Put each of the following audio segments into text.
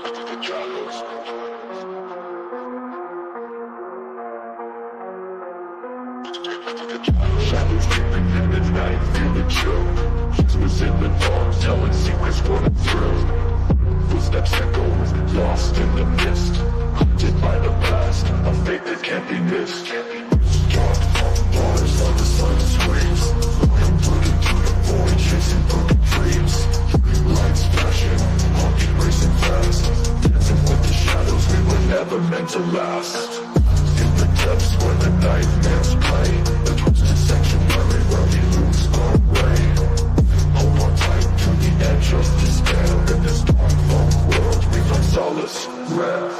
Shadows creeping in at night, feel the chill. Whispers in the dark, telling secrets for the thrill. Footsteps echo, lost in the mist. Haunted by the past, a fate that can't be missed. Dark waters on the sun screams. Looking through the void, chasing broken dreams. Lights flashing, haunting racing fast. Dancing with the shadows, we were never meant to last. In the depths where the nightmares play, the twisted sanctuary where we lose our way. Hold on tight to the edge of despair. In this dark, long world, we find solace rare.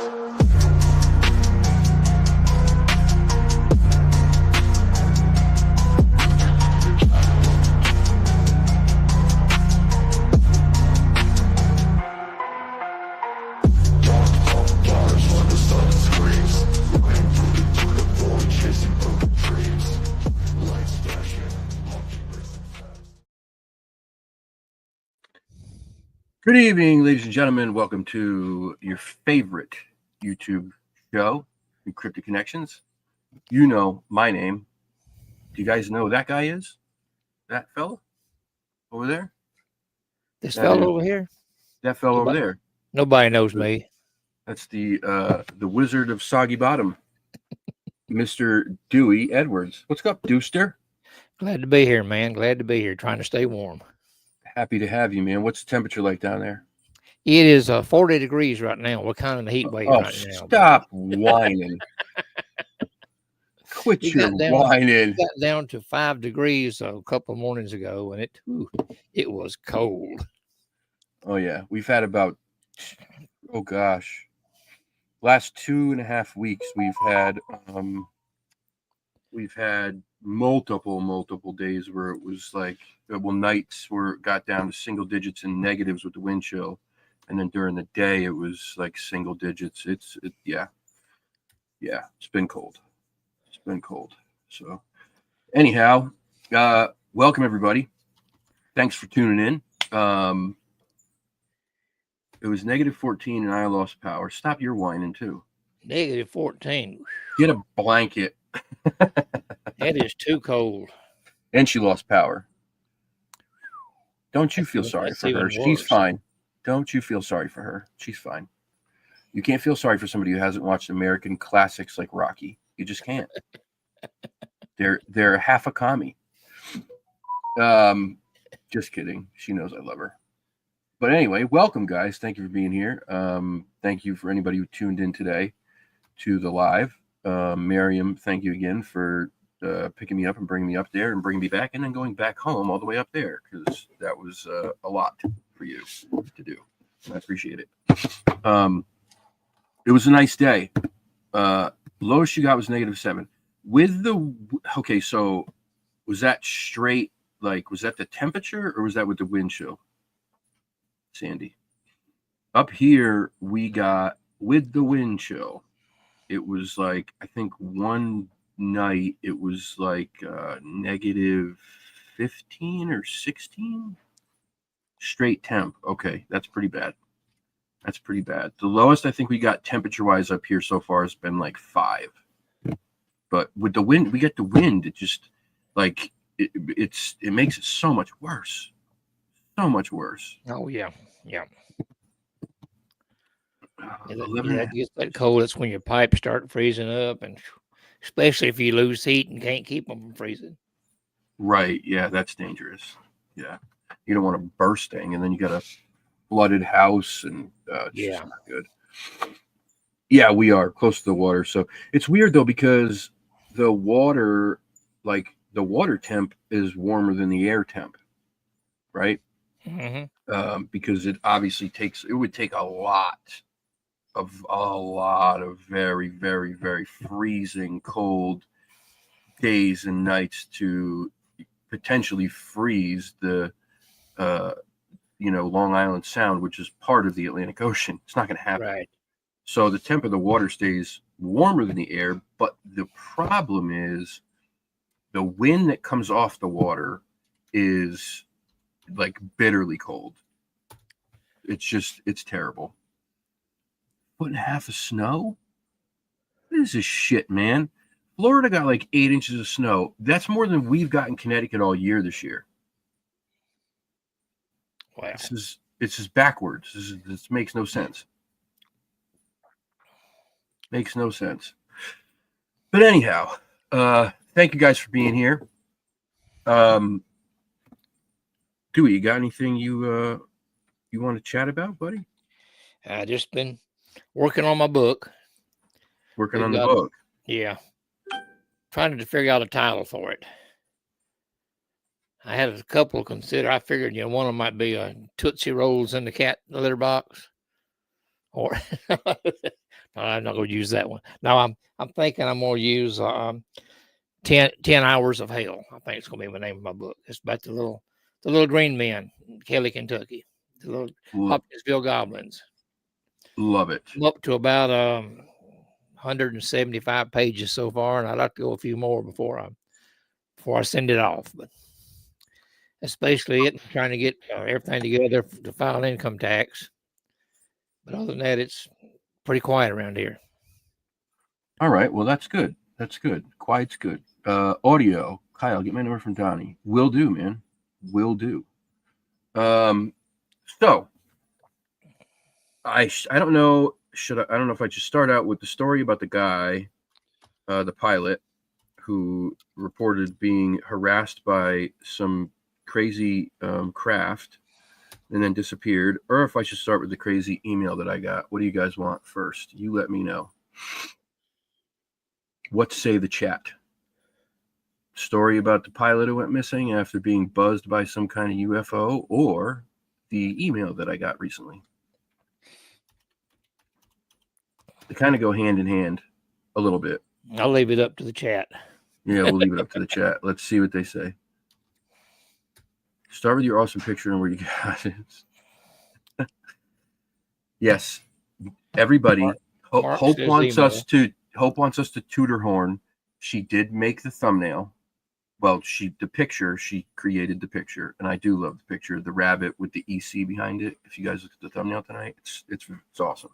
Good evening, ladies and gentlemen. Welcome to your favorite YouTube show, Encrypted Connections. You know my name. Do you guys know who that guy is? That fellow over there? This fellow over here? That fellow over there. Nobody knows me. That's the Wizard of Soggy Bottom, Mr. Dewey Edwards. What's up, Dewster? Glad to be here, man. Glad to be here. Trying to stay warm. Happy to have you, man. What's the temperature like down there? It is 40 degrees right now. We're kind of in the heat wave right now. Stop whining. Quit your whining. It got down to 5 degrees a couple of mornings ago, and it was cold. Oh, yeah. We've had about, oh, gosh, last 2.5 weeks, we've had multiple days where it was like, well, nights got down to single digits and negatives with the wind chill, and then during the day it was like single digits. It's been cold. It's been cold. So anyhow, welcome everybody. Thanks for tuning in. It was -14 and I lost power. Stop your whining too. -14. Get a blanket. That is too cold. And she lost power. Don't you feel sorry for her? She's fine. Don't you feel sorry for her? She's fine. You can't feel sorry for somebody who hasn't watched American classics like Rocky. You just can't. They're half a commie. Just kidding. She knows I love her. But anyway, welcome, guys. Thank you for being here. Thank you for anybody who tuned in today to the live. Miriam, thank you again for picking me up and bringing me up there and bringing me back and then going back home all the way up there, because that was a lot for you to do. I appreciate it. It was a nice day. Lowest you got was -7. Okay, so was that straight, like, was that the temperature or was that with the wind chill, Sandy? Up here, we got with the wind chill. It was like, I think one night it was like -15 or 16 straight temp. Okay, that's pretty bad. That's pretty bad. The lowest I think we got temperature wise up here so far has been like 5. But with the wind, we get the wind. It just like it makes it so much worse. So much worse. Oh yeah. It gets that cold. That's when your pipes start freezing up, and especially if you lose heat and can't keep them from freezing. Right. Yeah, that's dangerous. Yeah. You don't want to bursting, and then you got a flooded house, and it's just not good. Yeah, we are close to the water. So it's weird, though, because the water, like the water temp is warmer than the air temp, right? Mm-hmm. Because it obviously would take a lot of very, very, very freezing cold days and nights to potentially freeze the Long Island Sound, which is part of the Atlantic Ocean. It's not going to happen. Right. So the temp of the water stays warmer than the air, but the problem is the wind that comes off the water is like bitterly cold. It's terrible. foot and a half of snow? What is this shit, man? Florida got like 8 inches of snow. That's more than we've got in Connecticut all year this year. Wow. It's just backwards. This makes no sense. Makes no sense. But anyhow, thank you guys for being here. Dewey, you got anything you want to chat about, buddy? I just been working on my book. Working on the book. Yeah. Trying to figure out a title for it. I had a couple to consider. I figured, one of them might be Tootsie Rolls in the cat litter box. Or no, I'm not going to use that one. No, I'm thinking I'm going to use 10 Hours of Hell. I think it's going to be the name of my book. It's about the little green men in Kelly, Kentucky. The little Hopkinsville goblins. Love it. I'm up to about 175 pages so far, and I'd like to go a few more before I send it off. But that's basically it. I'm trying to get everything together to file income tax. But other than that, it's pretty quiet around here. All right. Well, that's good. That's good. Quiet's good. Audio. Kyle, get my number from Donnie. Will do, man. Will do. So I don't know. I don't know if I should start out with the story about the guy, the pilot, who reported being harassed by some crazy craft and then disappeared, or if I should start with the crazy email that I got. What do you guys want first? You let me know. What say the chat? Story about the pilot who went missing after being buzzed by some kind of UFO, or the email that I got recently? They kind of go hand in hand a little bit. I'll leave it up to the chat. Yeah, we'll leave it up to the chat. Let's see what they say. Start with your awesome picture and where you got it. Yes, everybody. Hope wants us to toot her horn. She did make the thumbnail. Well, she created the picture, and I do love the picture. The rabbit with the EC behind it. If you guys look at the thumbnail tonight, it's awesome.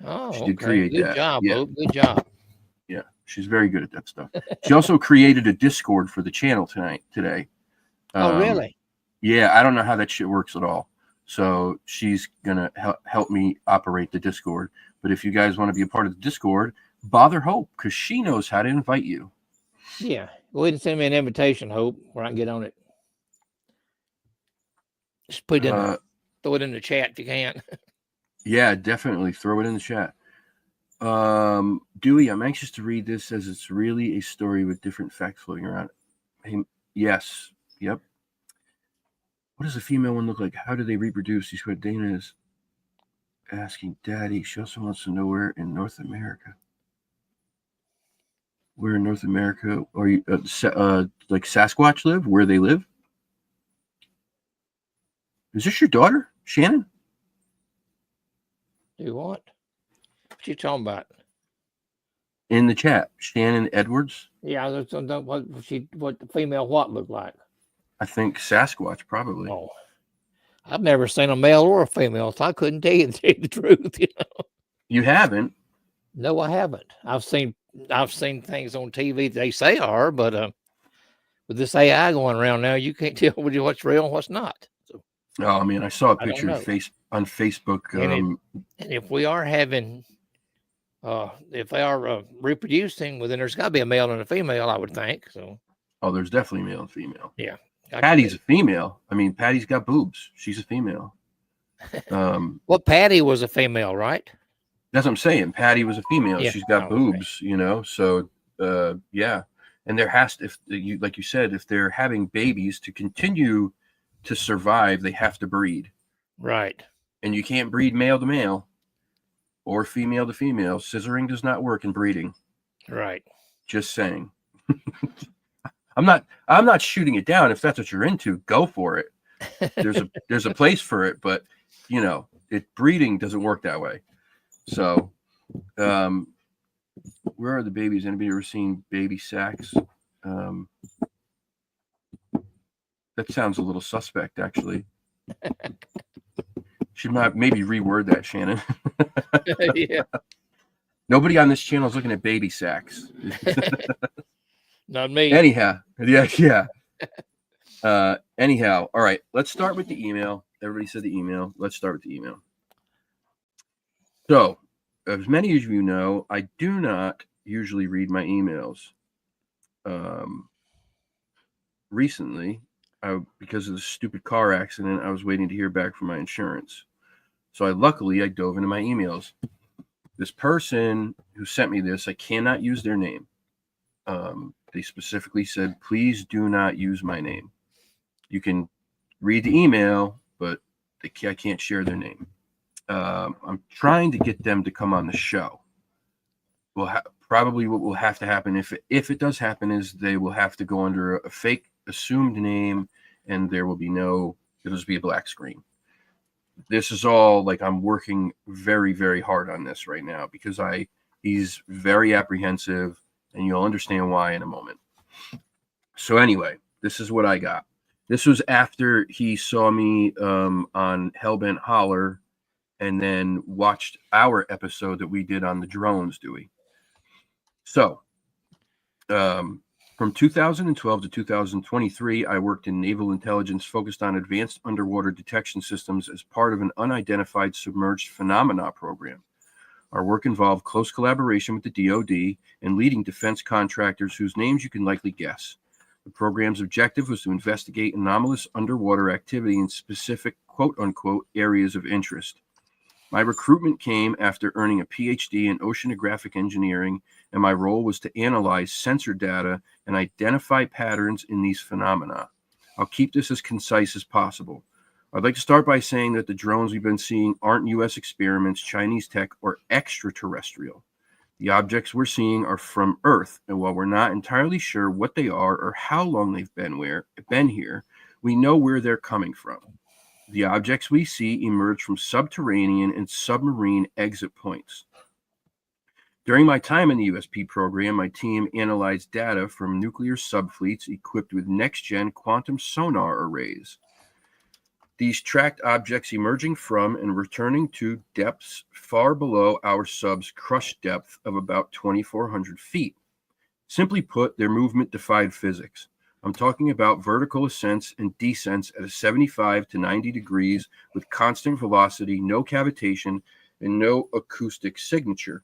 Oh, she did create good that. Job, yeah. Hope. Good job. Yeah, she's very good at that stuff. She also created a Discord for the channel today. Oh, really? Yeah, I don't know how that shit works at all. So she's gonna help me operate the Discord. But if you guys want to be a part of the Discord, bother Hope, because she knows how to invite you. Yeah, go ahead and send me an invitation, Hope, where I can get on it. Just put it in, throw it in the chat if you can. Yeah, definitely throw it in the chat. Dewey, I'm anxious to read this as it's really a story with different facts floating around. Hey, yes, yep. What does a female one look like? How do they reproduce? She's what Dana is asking Daddy. She also wants to know where in North America. Where in North America are you? Like Sasquatch live? Where they live? Is this your daughter, Shannon? Do what? What you talking about? In the chat, Shannon Edwards. Yeah, I don't know what the female what look like. I think Sasquatch probably. Oh, I've never seen a male or a female, so I couldn't tell you the truth. You haven't? No, I haven't. I've seen things on TV that they say are, but with this AI going around now, you can't tell what's real and what's not. So, oh man, I saw a picture on Facebook. And if we are having, if they are reproducing, well, then there's got to be a male and a female, I would think. So. Oh, there's definitely male and female. Yeah. Patty's a female. I mean, Patty's got boobs. She's a female. Well, Patty was a female, right? That's what I'm saying. Patty was a female. Yeah. She's got boobs, So, yeah. And there has to, like you said, if they're having babies to continue to survive, they have to breed. Right. And you can't breed male to male or female to female. Scissoring does not work in breeding. Right. Just saying. I'm not shooting it down. If that's what you're into, go for it. There's a place for it, but breeding doesn't work that way. So, where are the babies? Anybody ever seen baby sacks? That sounds a little suspect, actually. Should maybe reword that, Shannon. Yeah. Nobody on this channel is looking at baby sacks. Not me. Anyhow, yeah. Anyhow, all right. Let's start with the email. Everybody said the email. Let's start with the email. So, as many of you know, I do not usually read my emails. Recently, because of the stupid car accident, I was waiting to hear back from my insurance. So luckily I dove into my emails. This person who sent me this, I cannot use their name. They specifically said, please do not use my name. You can read the email, but I can't share their name. I'm trying to get them to come on the show. Probably what will have to happen, if it does happen, is they will have to go under a fake assumed name, and it'll just be a black screen. This is all like, I'm working very, very hard on this right now because he's very apprehensive, and you'll understand why in a moment. So anyway, this is what I got. This was after he saw me on Hellbent Holler, and then watched our episode that we did on the drones, Dewey. So, from 2012 to 2023, I worked in naval intelligence focused on advanced underwater detection systems as part of an unidentified submerged phenomena program. Our work involved close collaboration with the DoD and leading defense contractors whose names you can likely guess. The program's objective was to investigate anomalous underwater activity in specific quote-unquote areas of interest. My recruitment came after earning a PhD in oceanographic engineering, and my role was to analyze sensor data and identify patterns in these phenomena. I'll keep this as concise as possible. I'd like to start by saying that the drones we've been seeing aren't U.S. experiments, Chinese tech, or extraterrestrial. The objects we're seeing are from Earth, and while we're not entirely sure what they are or how long they've been here, we know where they're coming from. The objects we see emerge from subterranean and submarine exit points. During my time in the USP program, my team analyzed data from nuclear subfleets equipped with next-gen quantum sonar arrays. These tracked objects emerging from and returning to depths far below our sub's crush depth of about 2,400 feet. Simply put, their movement defied physics. I'm talking about vertical ascents and descents at a 75 to 90 degrees with constant velocity, no cavitation, and no acoustic signature.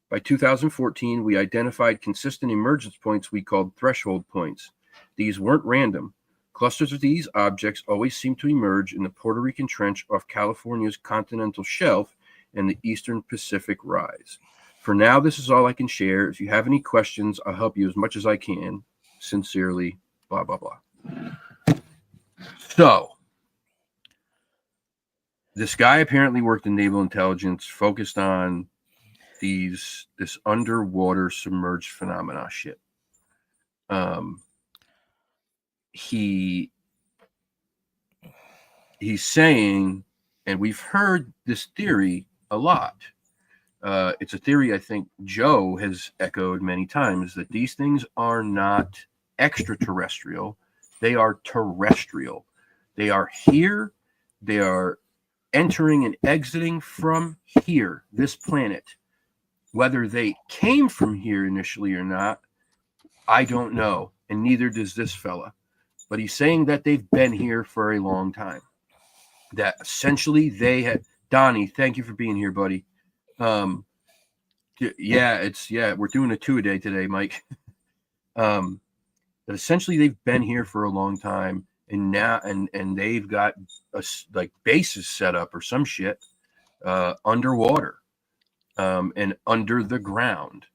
By 2014, we identified consistent emergence points we called threshold points. These weren't random. Clusters of these objects always seem to emerge in the Puerto Rican Trench off California's continental shelf and the Eastern Pacific Rise. For now, this is all I can share. If you have any questions, I'll help you as much as I can. Sincerely, blah, blah, blah. So, this guy apparently worked in naval intelligence, focused on this underwater submerged phenomena shit. He's saying, and we've heard this theory a lot. It's a theory I think Joe has echoed many times, that these things are not extraterrestrial. They are terrestrial. They are here. They are entering and exiting from here, this planet. Whether they came from here initially or not, I don't know, and neither does this fella. But he's saying that they've been here for a long time. That essentially they had... Donnie, thank you for being here, buddy. We're doing a 2-a-day today, Mike. That essentially they've been here for a long time, and now and they've got bases set up or some shit underwater and under the ground,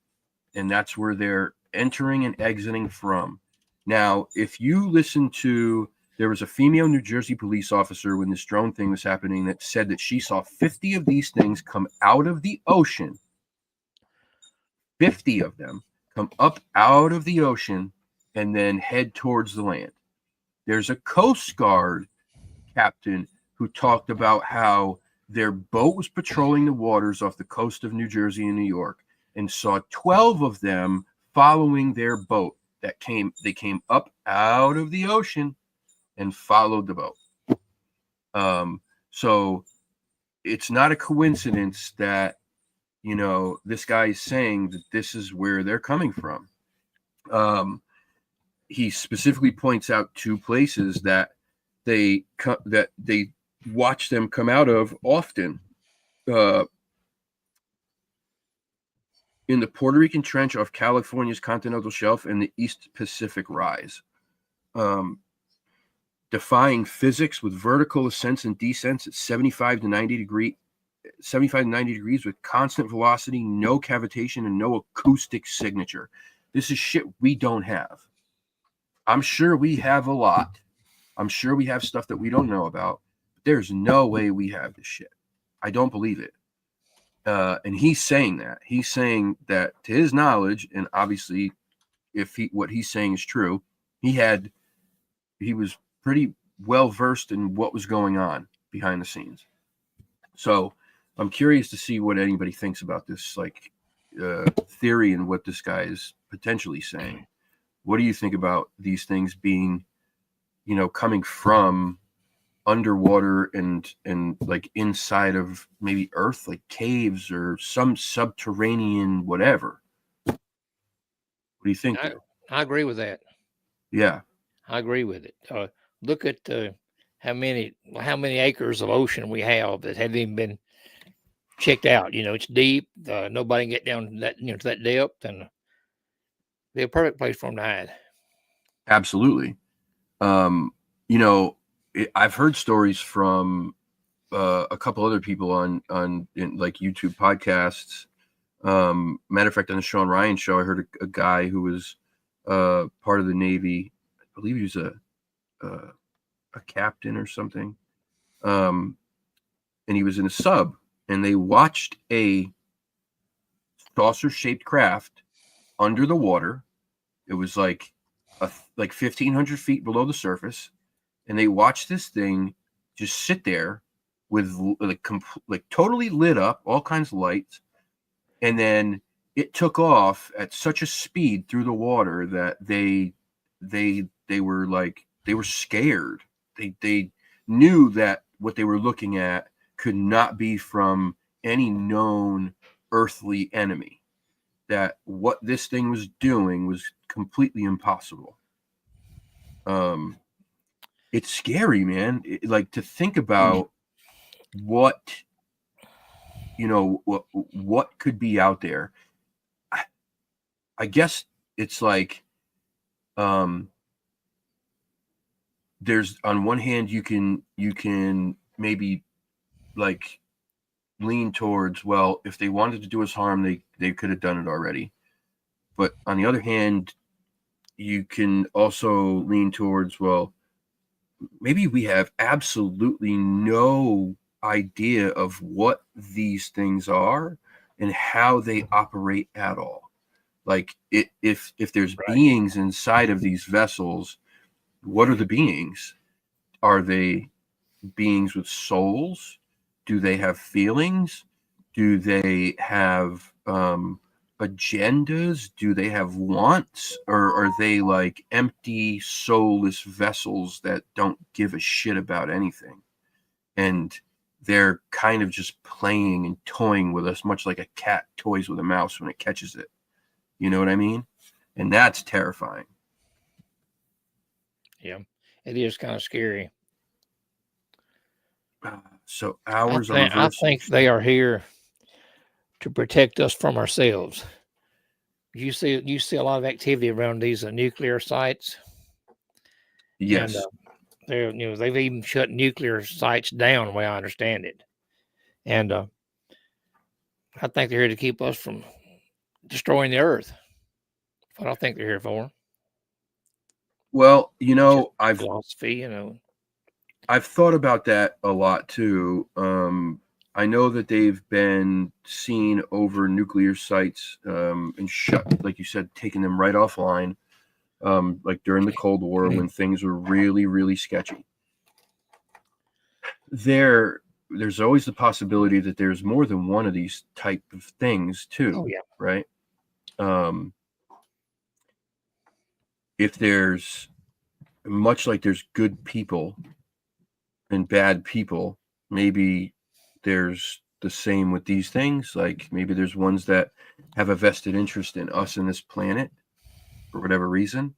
and that's where they're entering and exiting from. Now, if you listen to, there was a female New Jersey police officer when this drone thing was happening that said that she saw 50 of these things come out of the ocean. 50 of them come up out of the ocean and then head towards the land. There's a Coast Guard captain who talked about how their boat was patrolling the waters off the coast of New Jersey and New York and saw 12 of them following their boat. They came up out of the ocean and followed the boat. So it's not a coincidence that, you know, this guy is saying that this is where they're coming from. He specifically points out 2 places that they watch them come out of often. In the Puerto Rican Trench off California's continental shelf and the East Pacific Rise. Defying physics with vertical ascents and descents at 75 to 90 degrees with constant velocity, no cavitation, and no acoustic signature. This is shit we don't have. I'm sure we have a lot. I'm sure we have stuff that we don't know about. But there's no way we have this shit. I don't believe it. And he's saying that. He's saying that to his knowledge, and obviously, if what he's saying is true, he was pretty well versed in what was going on behind the scenes. So I'm curious to see what anybody thinks about this, like, theory and what this guy is potentially saying. What do you think about these things being, you know, coming from underwater and like inside of maybe Earth, like caves or some subterranean whatever? What do you think? I agree with that. Yeah, I agree with it. Look at how many acres of ocean we have that haven't even been checked out. You know, it's deep. Nobody can get down to that, you know, to that depth, and be a perfect place for them to hide. absolutely. You know, I've heard stories from a couple other people on like YouTube podcasts. Matter of fact, on the Sean Ryan show, I heard a guy who was part of the Navy. I believe he was a captain or something. And he was in a sub, and they watched a saucer-shaped craft under the water. It was like 1,500 feet below the surface, and they watched this thing just sit there with like totally lit up, all kinds of lights, and then it took off at such a speed through the water that they were scared. They knew that what they were looking at could not be from any known earthly enemy, that what this thing was doing was completely impossible. It's scary, man. Like, to think about what, you know, what could be out there. I guess it's like, there's, on one hand, you can maybe like lean towards, well, if they wanted to do us harm, they could have done it already. But on the other hand, you can also lean towards, well, maybe we have absolutely no idea of what these things are and how they operate at all. Like, if there's beings inside of these vessels, what are the beings? Are they beings with souls? Do they have feelings? Do they have agendas? Do they have wants? Or are they like empty, soulless vessels that don't give a shit about anything? And they're kind of just playing and toying with us, much like a cat toys with a mouse when it catches it. You know what I mean? And that's terrifying. Yeah, it is kind of scary. So hours I think they are here to protect us from ourselves. You see a lot of activity around these nuclear sites. Yes. And they've even shut nuclear sites down, the way I understand it. And I think they're here to keep us from destroying the earth. That's what I think they're here for. Well, you know, philosophy, I've thought about that a lot too. I know that they've been seen over nuclear sites and shut, like you said, taking them right offline, like during the Cold War when things were really, really sketchy. There's always the possibility that there's more than one of these type of things too. Oh, yeah. Right. If there's, much like there's good people and bad people, maybe there's the same with these things. Like maybe there's ones that have a vested interest in us and this planet for whatever reason.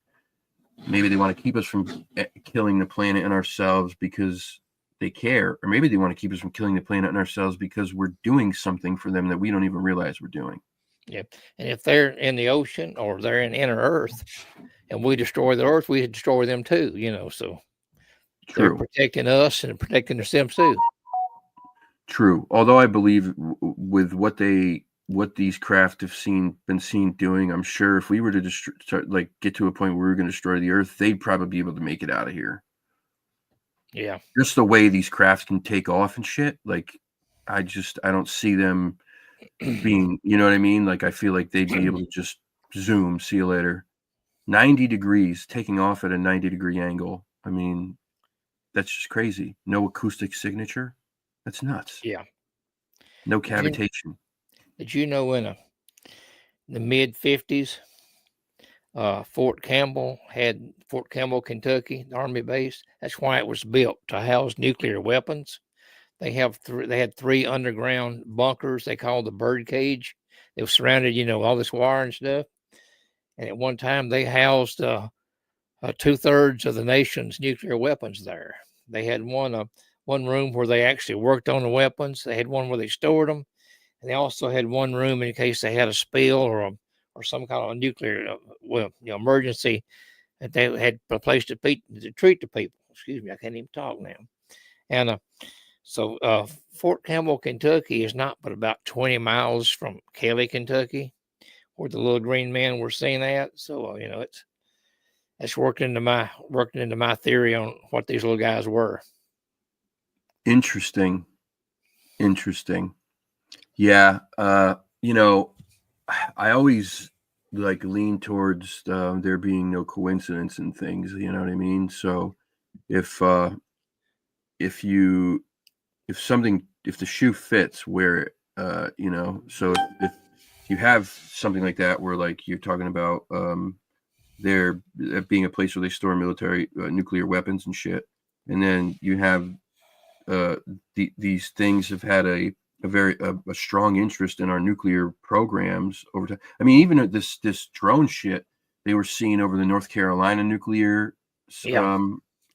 Maybe they want to keep us from killing the planet and ourselves because they care, or maybe they want to keep us from killing the planet and ourselves because we're doing something for them that we don't even realize we're doing. Yeah. And if they're in the ocean or they're in inner Earth and we destroy the Earth, we destroy them too, so they're True. protecting us and protecting themselves too. True. Although I believe with what these craft have been seen doing, I'm sure if we were to get to a point where we were going to destroy the Earth, they'd probably be able to make it out of here. Yeah. Just the way these crafts can take off and shit. Like, I don't see them being, you know what I mean? Like, I feel like they'd be able to just zoom, see you later. 90 degrees, taking off at a 90-degree angle. I mean, that's just crazy. No acoustic signature. That's nuts. Yeah. No cavitation. Did you know in the mid 50s, Fort Campbell, Kentucky, the Army base. That's why it was built, to house nuclear weapons. They had 3 underground bunkers they called the bird cage. They were surrounded, all this wire and stuff. And at one time they housed 2/3 of the nation's nuclear weapons there. They had one room where they actually worked on the weapons. They had one where they stored them, and they also had one room in case they had a spill or some kind of a nuclear emergency, that they had a place to treat the people. Excuse me, I can't even talk now. And so Fort Campbell, Kentucky is not but about 20 miles from Kelly, Kentucky, where the little green men were seen at. So it's working into my theory on what these little guys were. Interesting. Yeah. I always lean towards there being no coincidence in things, you know what I mean? So if the shoe fits where so if you have something like that where you're talking about there being a place where they store military nuclear weapons and shit, and then you have these things have had a very strong interest in our nuclear programs over time. I mean, even this drone shit they were seeing over the North Carolina nuclear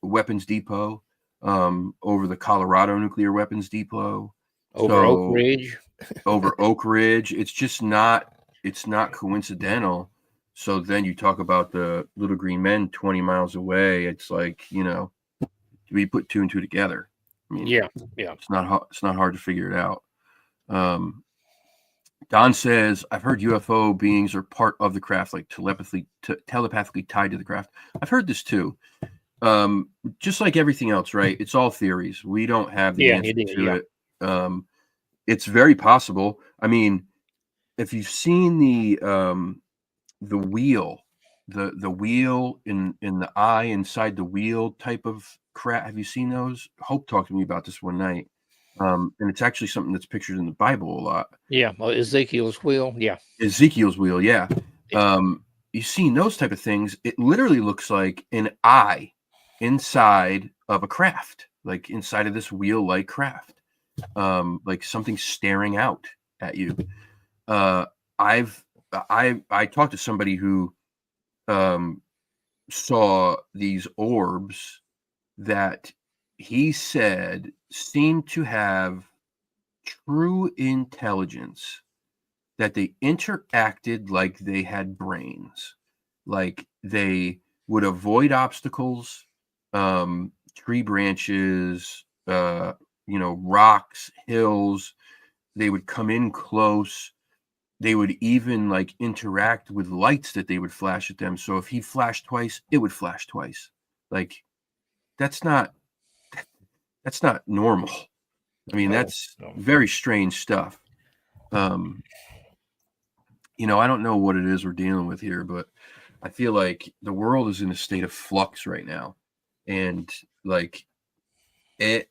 weapons depot, over the Colorado nuclear weapons depot, over Oak Ridge. Over Oak Ridge. It's not coincidental. So then you talk about the little green men 20 miles away. It's we put 2 and 2 together. I mean, yeah. It's not hard to figure it out. Don says, I've heard UFO beings are part of the craft, telepathically tied to the craft. I've heard this too. Just like everything else, right? It's all theories. We don't have the answer to it. It's very possible. I mean, if you've seen the wheel, the wheel in the eye inside the wheel type of crap, have you seen those? Hope talked to me about this one night. And it's actually something that's pictured in the Bible a lot. Yeah, Ezekiel's wheel. Yeah, Ezekiel's wheel. Yeah. You've seen those type of things. It literally looks like an eye inside of a craft, like inside of this wheel-like craft, like something staring out at you. I talked to somebody who saw these orbs that he said seemed to have true intelligence, that they interacted like they had brains, like they would avoid obstacles, tree branches, rocks, hills. They would come in close. They would even interact with lights that they would flash at them. So if he flashed twice, it would flash twice. That's not normal. I mean, that's very strange stuff. I don't know what it is we're dealing with here, but I feel like the world is in a state of flux right now. And there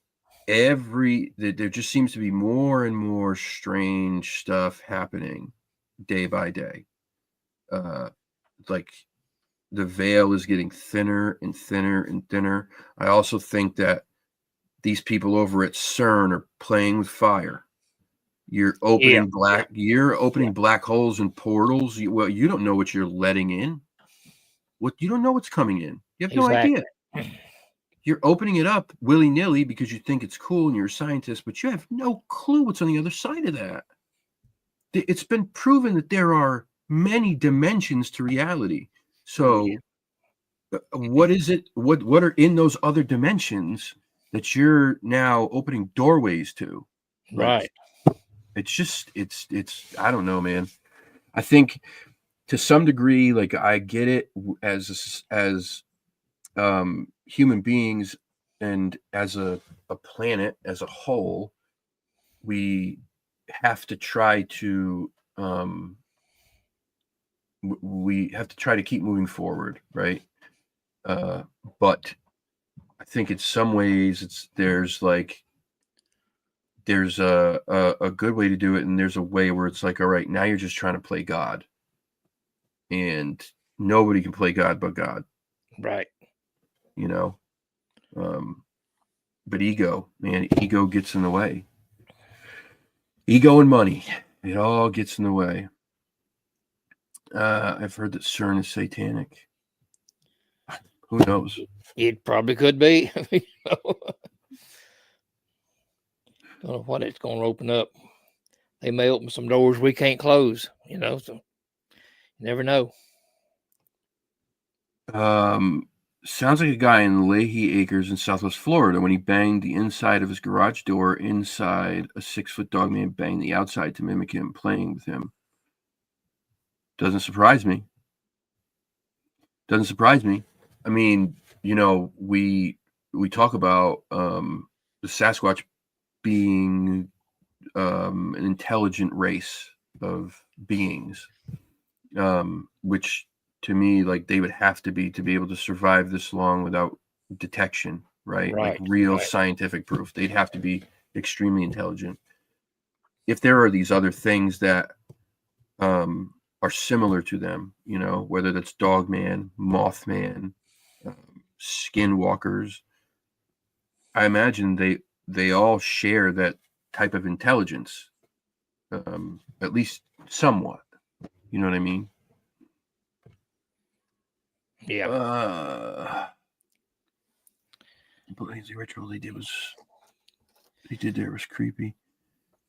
just seems to be more and more strange stuff happening day by day. The veil is getting thinner and thinner and thinner. I also think that these people over at CERN are playing with fire. You're opening black holes and portals. You don't know what you're letting in. You don't know what's coming in. You have no idea. You're opening it up willy-nilly because you think it's cool and you're a scientist, but you have no clue what's on the other side of that. It's been proven that there are many dimensions to reality. So what is it? What are in those other dimensions that you're now opening doorways to? Right. It's just, it's, I don't know, man. I think to some degree, like I get it as human beings and as a planet as a whole, we have to try to, we have to try to keep moving forward. Right. But I think in some ways there's a good way to do it, and there's a way where it's like, all right, now you're just trying to play God, and nobody can play God but God, right? You know, but ego gets in the way. Ego and money, it all gets in the way. I've heard that CERN is satanic. Who knows? It probably could be. Don't know what it's going to open up. They may open some doors we can't close, so you never know. Sounds like a guy in Leahy Acres in Southwest Florida when he banged the inside of his garage door inside, a 6-foot dog man banged the outside to mimic him playing with him. Doesn't surprise me. I mean, we talk about the Sasquatch being an intelligent race of beings, which to me, like, they would have to be able to survive this long without detection, right? Like real scientific proof. They'd have to be extremely intelligent. If there are these other things that are similar to them, whether that's Dogman, Mothman, Skinwalkers, I imagine they all share that type of intelligence, at least somewhat. You know what I mean? Yeah. But the ritual they did there was creepy.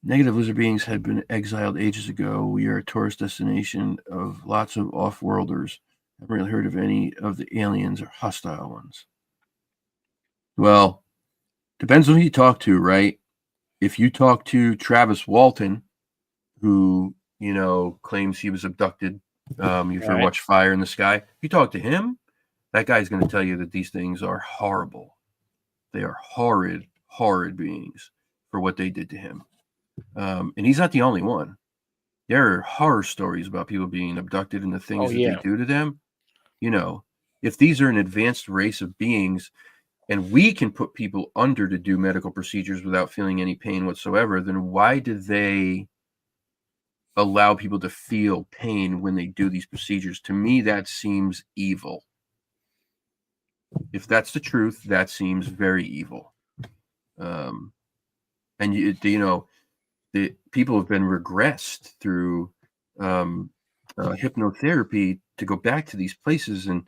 Negative lizard beings had been exiled ages ago. We are a tourist destination of lots of off-worlders. I haven't really heard of any of the aliens or hostile ones. Well, depends on who you talk to, right? If you talk to Travis Walton, who, claims he was abducted, you've heard Watch Fire in the Sky. If you talk to him, that guy's going to tell you that these things are horrible. They are horrid, horrid beings for what they did to him. And he's not the only one. There are horror stories about people being abducted and the things that they do to them. If these are an advanced race of beings and we can put people under to do medical procedures without feeling any pain whatsoever, then why do they allow people to feel pain when they do these procedures? To me, that seems evil. If that's the truth, that seems very evil. And the people have been regressed through hypnotherapy to go back to these places, and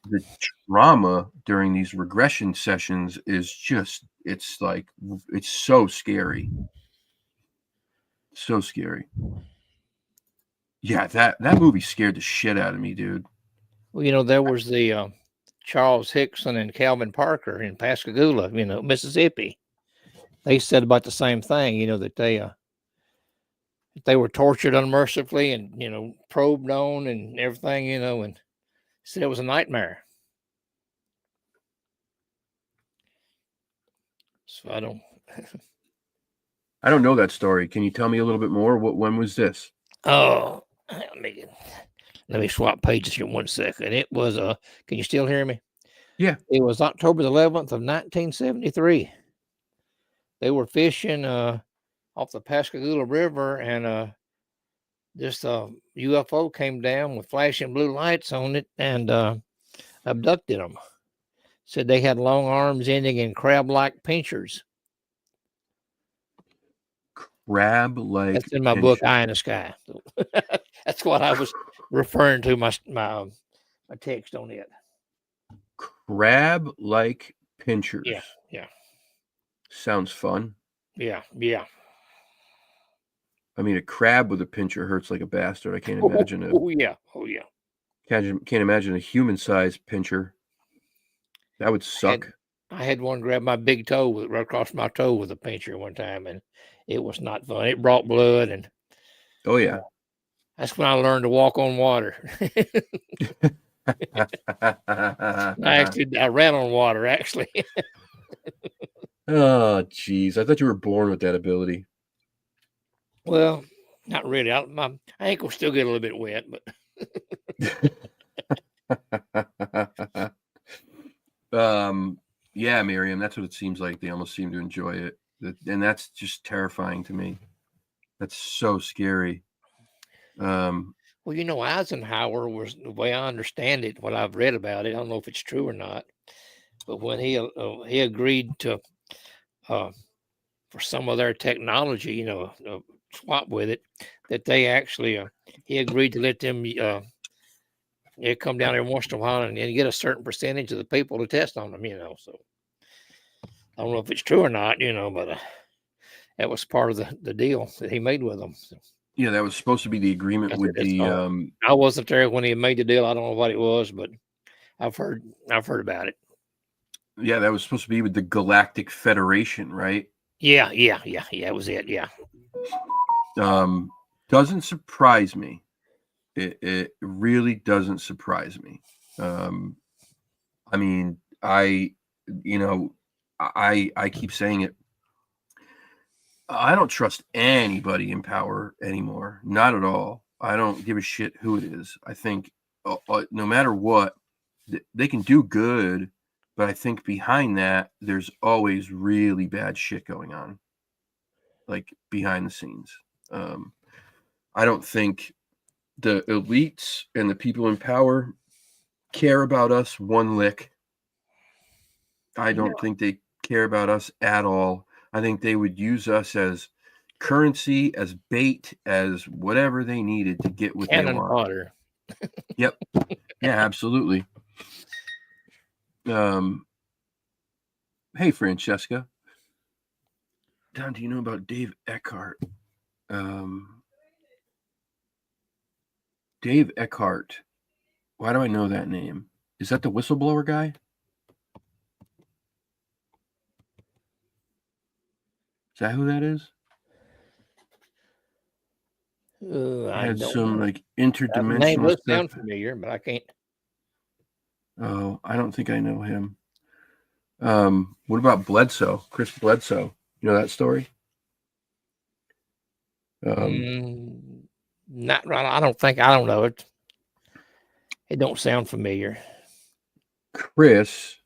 the trauma during these regression sessions is just, it's so scary. So scary. Yeah, that movie scared the shit out of me, dude. Well, there was the Charles Hickson and Calvin Parker in Pascagoula, Mississippi. They said about the same thing, that they were tortured unmercifully and, probed on and everything, and said it was a nightmare. So I don't know that story. Can you tell me a little bit more? When was this? Oh, let me swap pages here 1 second. It was can you still hear me? Yeah. It was October the 11th of 1973. They were fishing off the Pascagoula River, and this UFO came down with flashing blue lights on it and abducted them. said they had long arms ending in crab-like pinchers. Crab-like That's in my book, pincher. Eye in the Sky. So that's what I was referring to my text on it. Crab-like pinchers. Yeah, yeah, Sounds fun. yeah, yeah. I mean, a crab with a pincher hurts like a bastard. I can't imagine it. Oh yeah, oh yeah. Can't imagine a human-sized pincher. That would suck. I had one grab my big toe right across my toe with a pincher one time, and it was not fun. It brought blood, and Oh yeah. that's when I learned to walk on water. I ran on water actually. Oh, jeez. I thought you were born with that ability. Well, not really. My ankles still get a little bit wet, but Yeah, Miriam, that's what it seems like. They almost seem to enjoy it. And that's just terrifying to me. That's so scary. well, Eisenhower was, the way I understand it, what I've read about it, I don't know if it's true or not, but when he agreed to for some of their technology, swap with it, that they actually he agreed to let them come down there once in a while and get a certain percentage of the people to test on them, So I don't know if it's true or not, but that was part of the deal that he made with them. So. Yeah, that was supposed to be the agreement with the. I wasn't there when he made the deal. I don't know what it was, but I've heard about it. Yeah, that was supposed to be with the Galactic Federation, right? Yeah. That was it. Yeah. Doesn't surprise me. It really doesn't surprise me. I mean, I keep saying it. I don't trust anybody in power anymore. Not at all. I don't give a shit who it is. I think no matter what, they can do good, but I think behind that, there's always really bad shit going on, like behind the scenes. I don't think the elites and the people in power care about us one lick. I don't think they care about us at all. I think they would use us as currency, as bait, as whatever they needed to get what they want. Water. Yep. Yeah, absolutely. Hey, Francesca. Don, do you know about Dave Eckhart? Dave Eckhart. Why do I know that name? Is that the whistleblower guy? Is that who that is? I had don't some know. like Name interdimensional does stuff. sound familiar, but I can't. Oh, I don't think I know him. What about Bledsoe? Chris Bledsoe. You know that story? Not right. I don't know it. It don't sound familiar. Chris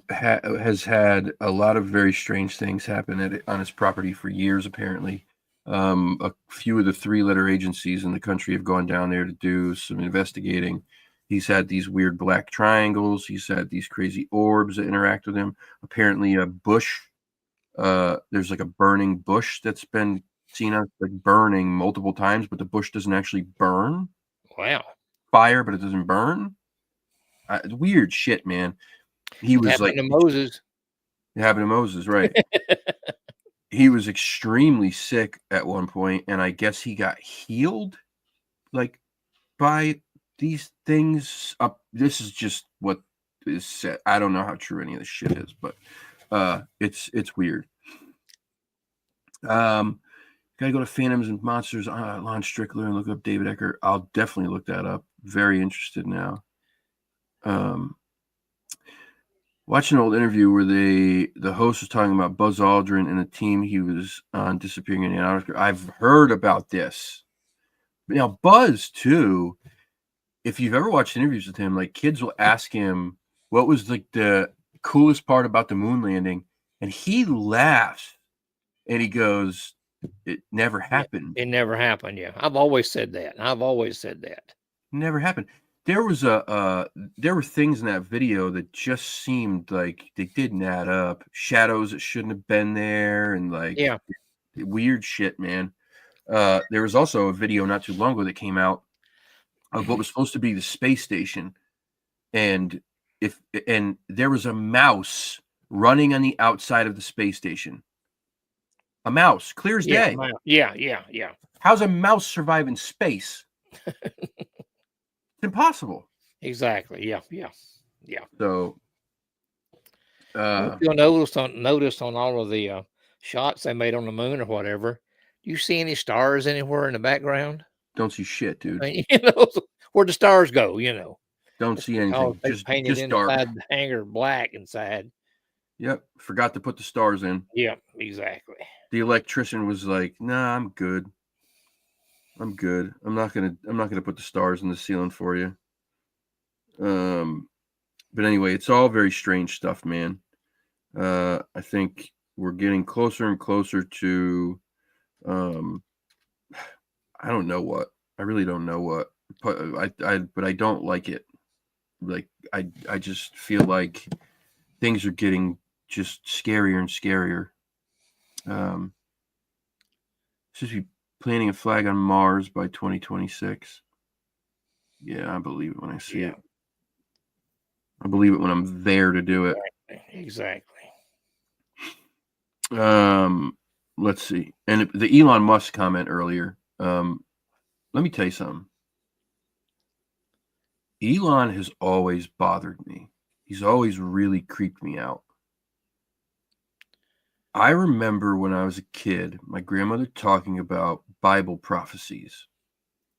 has had a lot of very strange things happen on his property for years, apparently. A few of the 3-letter agencies in the country have gone down there to do some investigating. He's had these weird black triangles. He's had these crazy orbs that interact with him. Apparently a bush, there's like a burning bush that's been seen as like burning multiple times, but the bush doesn't actually burn. Wow. Fire, but it doesn't burn. Weird shit, man. He was like to Moses. It happened to Moses, right? He was extremely sick at one point, and I guess he got healed, like by these things. This is just what is said. I don't know how true any of this shit is, but it's weird. Gotta go to Phantoms and Monsters, Lon Strickler, and look up David Eckhart. I'll definitely look that up. Very interested now. Watch an old interview where the host was talking about Buzz Aldrin and the team he was on disappearing in Antarctica. I've heard about this. Now, Buzz, too, if you've ever watched interviews with him, like kids will ask him what was like the coolest part about the moon landing, and he laughs and he goes, "It never happened." It never happened. Yeah, I've always said that. Never happened. there were things in that video that just seemed like they didn't add up. Shadows that shouldn't have been there, and like Yeah. weird shit, man. There was also a video not too long ago that came out of what was supposed to be the space station, and there was a mouse running on the outside of the space station. A mouse, clear as day. Yeah. How's a mouse survive in space? It's impossible. Exactly. Yeah. So, You'll notice on all of the shots they made on the moon or whatever. Do you see any stars anywhere in the background? don't see shit, dude. I mean, where'd the stars go? Don't see Oh, anything. they Just painted dark. inside the hangar black inside. Yep. Forgot to put the stars in. Yeah, exactly. The electrician was like, "Nah, I'm good. I'm good. I'm not gonna put the stars in the ceiling for you." But anyway, it's all very strange stuff, man. I think we're getting closer and closer to, I don't know what. I really don't know what. But I don't like it. Like I just feel like things are getting just scarier and scarier. Should be planting a flag on Mars by 2026. Yeah, I believe it when I see it. I believe it when I'm there to do it. Exactly. Let's see. And the Elon Musk comment earlier. Let me tell you something. Elon has always bothered me. He's always really creeped me out. I remember when I was a kid, my grandmother talking about Bible prophecies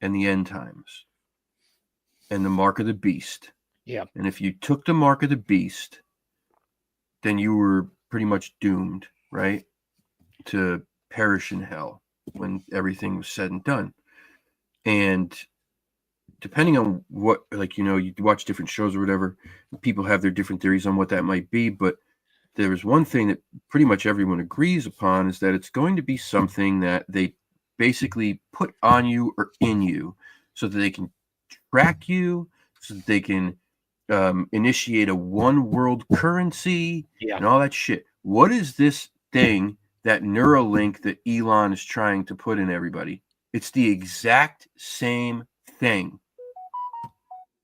and the end times and the mark of the beast. Yeah. And if you took the mark of the beast, then you were pretty much doomed, right? To perish in hell when everything was said and done. And depending on what, like, you watch different shows or whatever, people have their different theories on what that might be. But there is one thing that pretty much everyone agrees upon, is that it's going to be something that they basically put on you or in you so that they can track you, so that they can initiate a one world currency and all that shit. What is this thing, that Neuralink that Elon is trying to put in everybody? It's the exact same thing.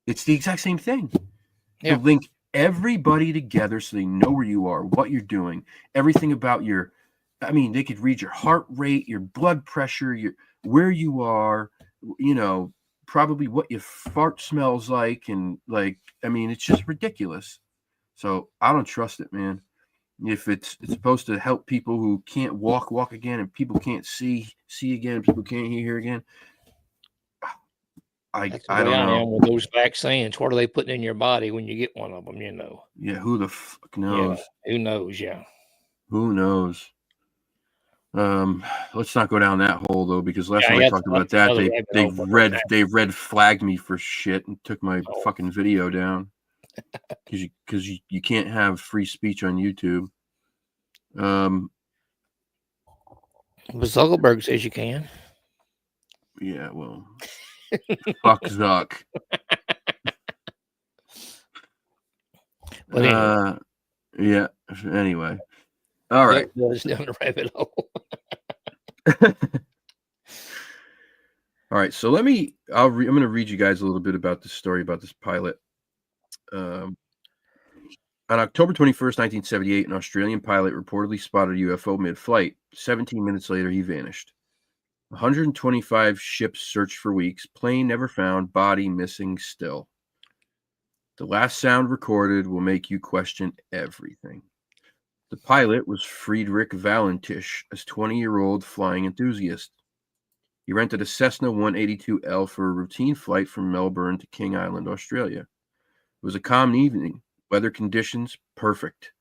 It's the exact same thing. Yeah. To link everybody together so they know where you are, what you're doing, everything about they could read your heart rate, your blood pressure, where you are, probably what your fart smells like, and it's just ridiculous. So I don't trust it, man. If it's supposed to help people who can't walk again, and people can't see again, and people can't hear again, I don't know. With those vaccines, what are they putting in your body when you get one of them? Yeah, who the fuck knows? Yeah, who knows? Yeah. Who knows? Let's not go down that hole though, because last time I talked about that, they red flagged me for shit and took my fucking video down because you can't have free speech on YouTube. But Zuckerberg says you can. Yeah, well, fuck Zuck. But anyway. Yeah. Anyway, all right. Down the rabbit hole. All right, so I'm going to read you guys a little bit about this story about this pilot. On October 21st, 1978, an Australian pilot reportedly spotted a UFO mid-flight. 17 minutes later, he vanished. 125 ships searched for weeks. Plane never found. Body missing still. The last sound recorded will make you question everything. The pilot was Friedrich Valentisch, a 20-year-old flying enthusiast. He rented a Cessna 182L for a routine flight from Melbourne to King Island, Australia. It was a calm evening. Weather conditions perfect.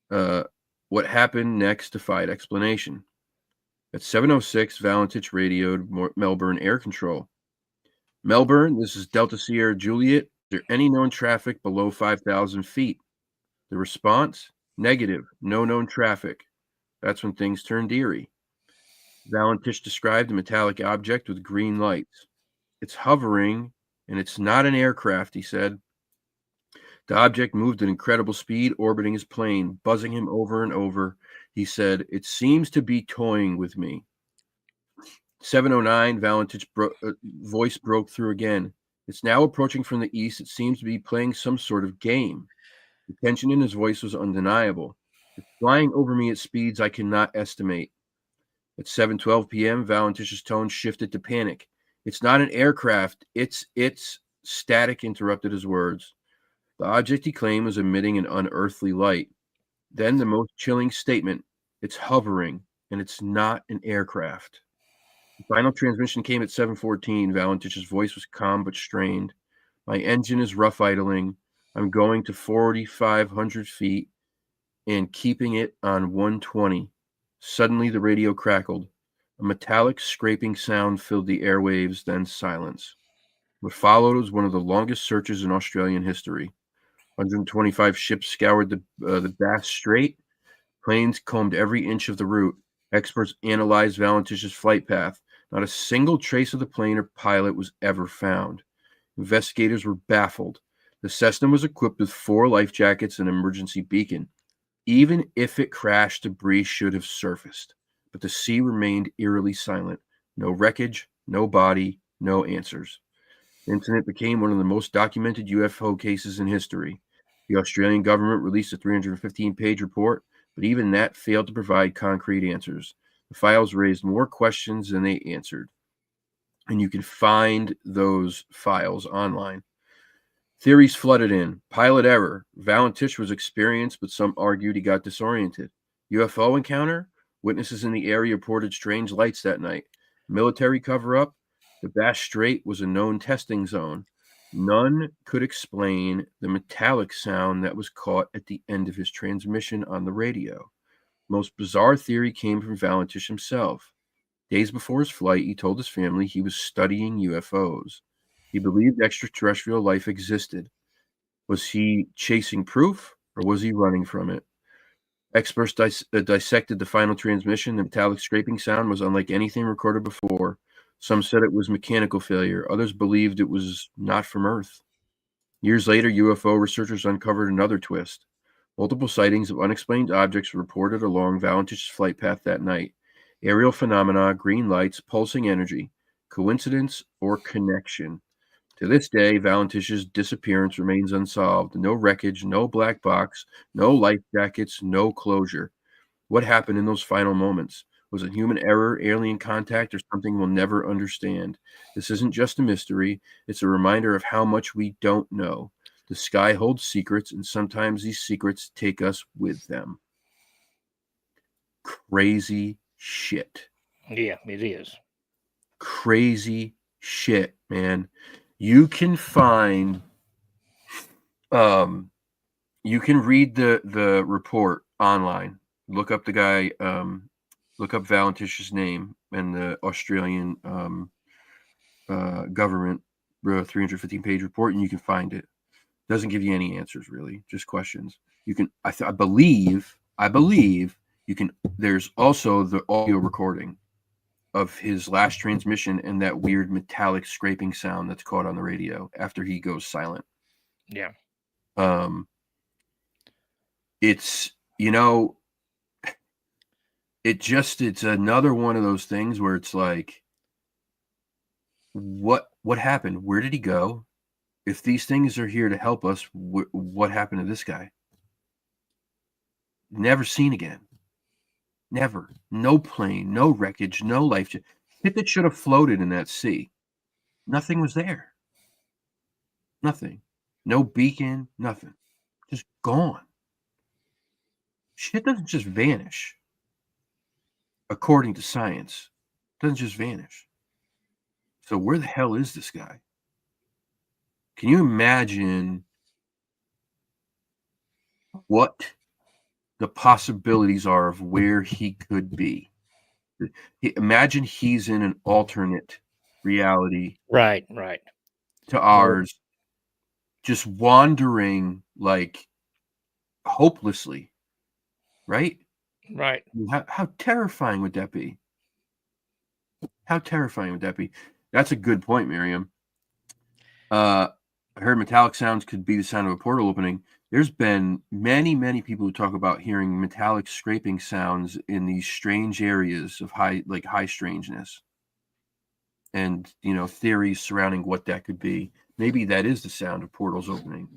What happened next defied explanation. At 7:06, Valentich radioed Melbourne Air Control. Melbourne, this is Delta Sierra Juliet. Is there any known traffic below 5,000 feet? The response? Negative. No known traffic. That's when things turned eerie. Valentich described a metallic object with green lights. It's hovering and it's not an aircraft, he said. The object moved at incredible speed, orbiting his plane, buzzing him over and over. He said, "It seems to be toying with me." 7:09, Valentich's voice broke through again. "It's now approaching from the east. It seems to be playing some sort of game." The tension in his voice was undeniable. "It's flying over me at speeds I cannot estimate." At 7:12 p.m., Valentich's tone shifted to panic. "It's not an aircraft. It's static," interrupted his words. The object he claimed was emitting an unearthly light. Then the most chilling statement: "It's hovering, and it's not an aircraft." The final transmission came at 7:14. Valentich's voice was calm but strained. "My engine is rough idling. I'm going to 4,500 feet and keeping it on 120. Suddenly the radio crackled. A metallic scraping sound filled the airwaves, then silence. What followed was one of the longest searches in Australian history. 125 ships scoured the Bass Strait. Planes combed every inch of the route. Experts analyzed Valentich's flight path. Not a single trace of the plane or pilot was ever found. Investigators were baffled. The Cessna was equipped with 4 life jackets and an emergency beacon. Even if it crashed, debris should have surfaced. But the sea remained eerily silent. No wreckage, no body, no answers. The incident became one of the most documented UFO cases in history. The Australian government released a 315-page report, but even that failed to provide concrete answers. The files raised more questions than they answered. And you can find those files online. Theories flooded in. Pilot error. Valentich was experienced, but some argued he got disoriented. UFO encounter. Witnesses in the area reported strange lights that night. Military cover-up. The Bass Strait was a known testing zone. None could explain the metallic sound that was caught at the end of his transmission on the radio. The most bizarre theory came from Valentich himself. Days before his flight, he told his family he was studying UFOs. He believed extraterrestrial life existed. Was he chasing proof, or was he running from it? Experts dissected the final transmission. The metallic scraping sound was unlike anything recorded before. Some said it was mechanical failure. Others believed it was not from Earth. Years later, UFO researchers uncovered another twist. Multiple sightings of unexplained objects were reported along Valentich's flight path that night. Aerial phenomena, green lights, pulsing energy. Coincidence or connection? To this day, Valentich's disappearance remains unsolved. No wreckage, no black box, no life jackets, no closure. What happened in those final moments? Was it human error, alien contact, or something we'll never understand? This isn't just a mystery. It's a reminder of how much we don't know. The sky holds secrets, and sometimes these secrets take us with them. Crazy shit. Yeah, it is. Crazy shit, man. You can find, you can read the report online. Look up the guy, look up Valentich's name and the Australian government 315-page report, and you can find it. Doesn't give you any answers, really, just questions. You can, I believe you can. There's also the audio recording of his last transmission and that weird metallic scraping sound that's caught on the radio after he goes silent. Yeah. It's, you know, it's another one of those things where it's like, what happened? Where did he go? If these things are here to help us, what happened to this guy? Never seen again. Never. No plane, no wreckage, no life. Shit that should have floated in that sea. Nothing was there. Nothing. No beacon, nothing. Just gone. Shit doesn't just vanish. According to science, it doesn't just vanish. So where the hell is this guy? Can you imagine what the possibilities are of where he could be? Imagine he's in an alternate reality, Right. to ours, just wandering like hopelessly, right? Right. How terrifying would that be? How terrifying would that be? That's a good point, Miriam. I heard metallic sounds could be the sound of a portal opening. There's been many people who talk about hearing metallic scraping sounds in these strange areas of high strangeness, and theories surrounding what that could be. Maybe that is the sound of portals opening.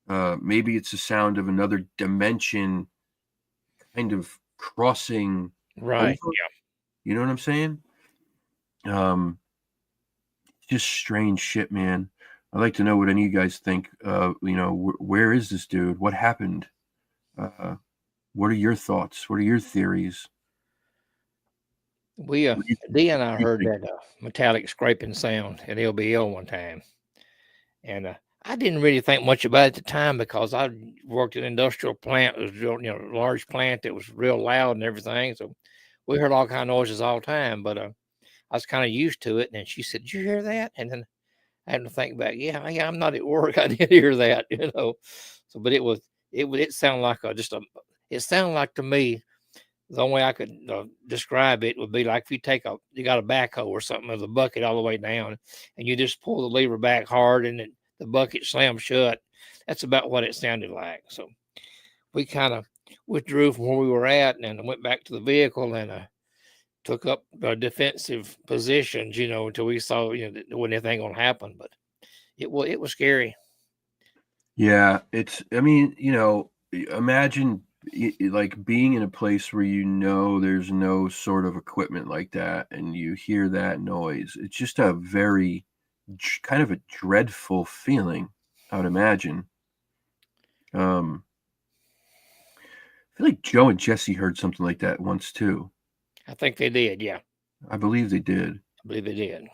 Maybe it's the sound of another dimension kind of crossing Right. over. You know what I'm saying? Just strange shit, man. I'd like to know what any of you guys think. Where is this dude? What happened? What are your thoughts? What are your theories? We What do you Dee and I what do you heard think? that metallic scraping sound at LBL one time, and I didn't really think much about it at the time because I worked in an industrial plant. It was a large plant that was real loud and everything. So we heard all kind of noises all the time. But I was kind of used to it. And then she said, "Did you hear that?" And then I had to think back. Yeah, I'm not at work. I did hear that. So, but it sounded like it sounded like to me. The only way I could describe it would be like if you got a backhoe or something with a bucket all the way down, and you just pull the lever back hard, and the bucket slams shut. That's about what it sounded like. So we kind of withdrew from where we were at, and went back to the vehicle and took up defensive positions, until we saw that there wasn't anything going to happen. But it was scary. Yeah, I mean, imagine like being in a place where there's no sort of equipment like that, and you hear that noise. It's just a very kind of a dreadful feeling, I would imagine. Um, I feel like Joe and Jesse heard something like that once too. I think they did. Yeah, I believe they did. I believe they did.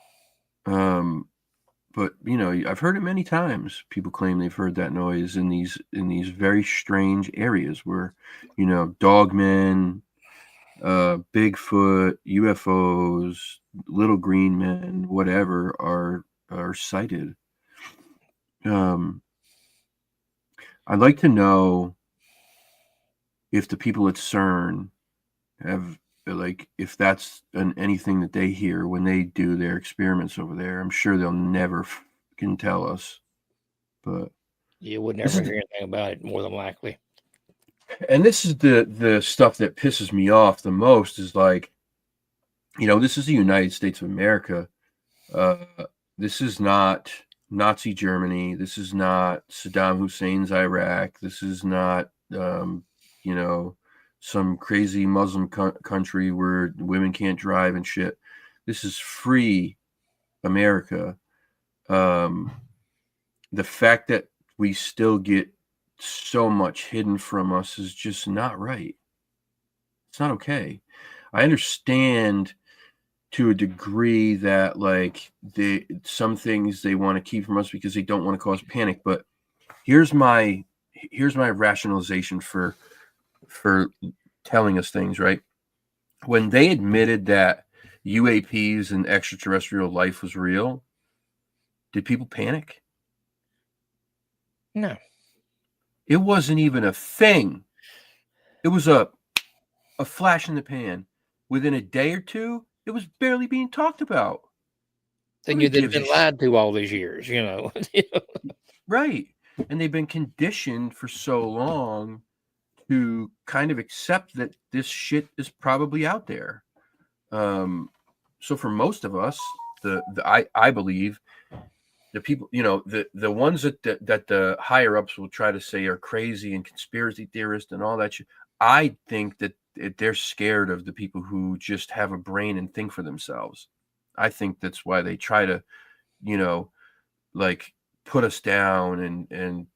But I've heard it many times. People claim they've heard that noise in these very strange areas where, dogmen, Bigfoot, UFOs, little green men, whatever are sighted. I'd like to know if the people at CERN have if that's anything that they hear when they do their experiments over there. I'm sure they'll never can tell us, but You would this never is hear anything about it, more than likely. this is the stuff that pisses me off the most is this is the United States of America. This is not Nazi Germany. This is not Saddam Hussein's Iraq. This is not some crazy Muslim country where women can't drive and shit. This is free America. The fact that we still get so much hidden from us is just not right. It's not okay. I understand to a degree that some things they want to keep from us because they don't want to cause panic, but here's my rationalization for telling us things, right? When they admitted that UAPs and extraterrestrial life was real, did people panic? No. It wasn't even a thing. It was a flash in the pan. Within a day or two, it was barely being talked about. Then you've been lied to all these years, Right. And they've been conditioned for so long to kind of accept that this shit is probably out there. So for most of us, I believe the people, the ones that the higher ups will try to say are crazy and conspiracy theorists and all that shit, I think that they're scared of the people who just have a brain and think for themselves. I think that's why they try to, put us down and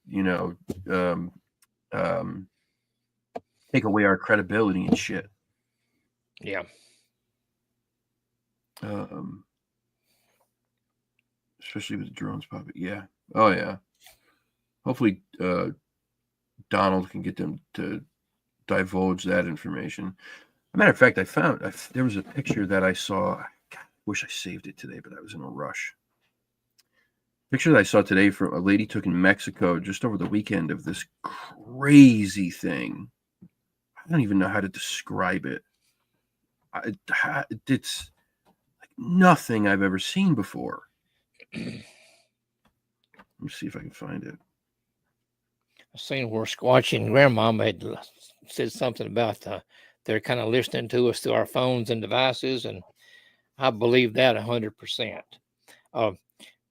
take away our credibility and shit. Yeah. Especially with the drones puppet. Yeah. Oh yeah. Hopefully Donald can get them to divulge that information. As a matter of fact, there was a picture that I saw. God, I wish I saved it today, but I was in a rush. Picture that I saw today from a lady took in Mexico just over the weekend of this crazy thing. I don't even know how to describe it. It's like nothing I've ever seen before. Let me see if I can find it. I seen where Squatchy and Grandmama had said something about they're kind of listening to us through our phones and devices, and I believe that 100%.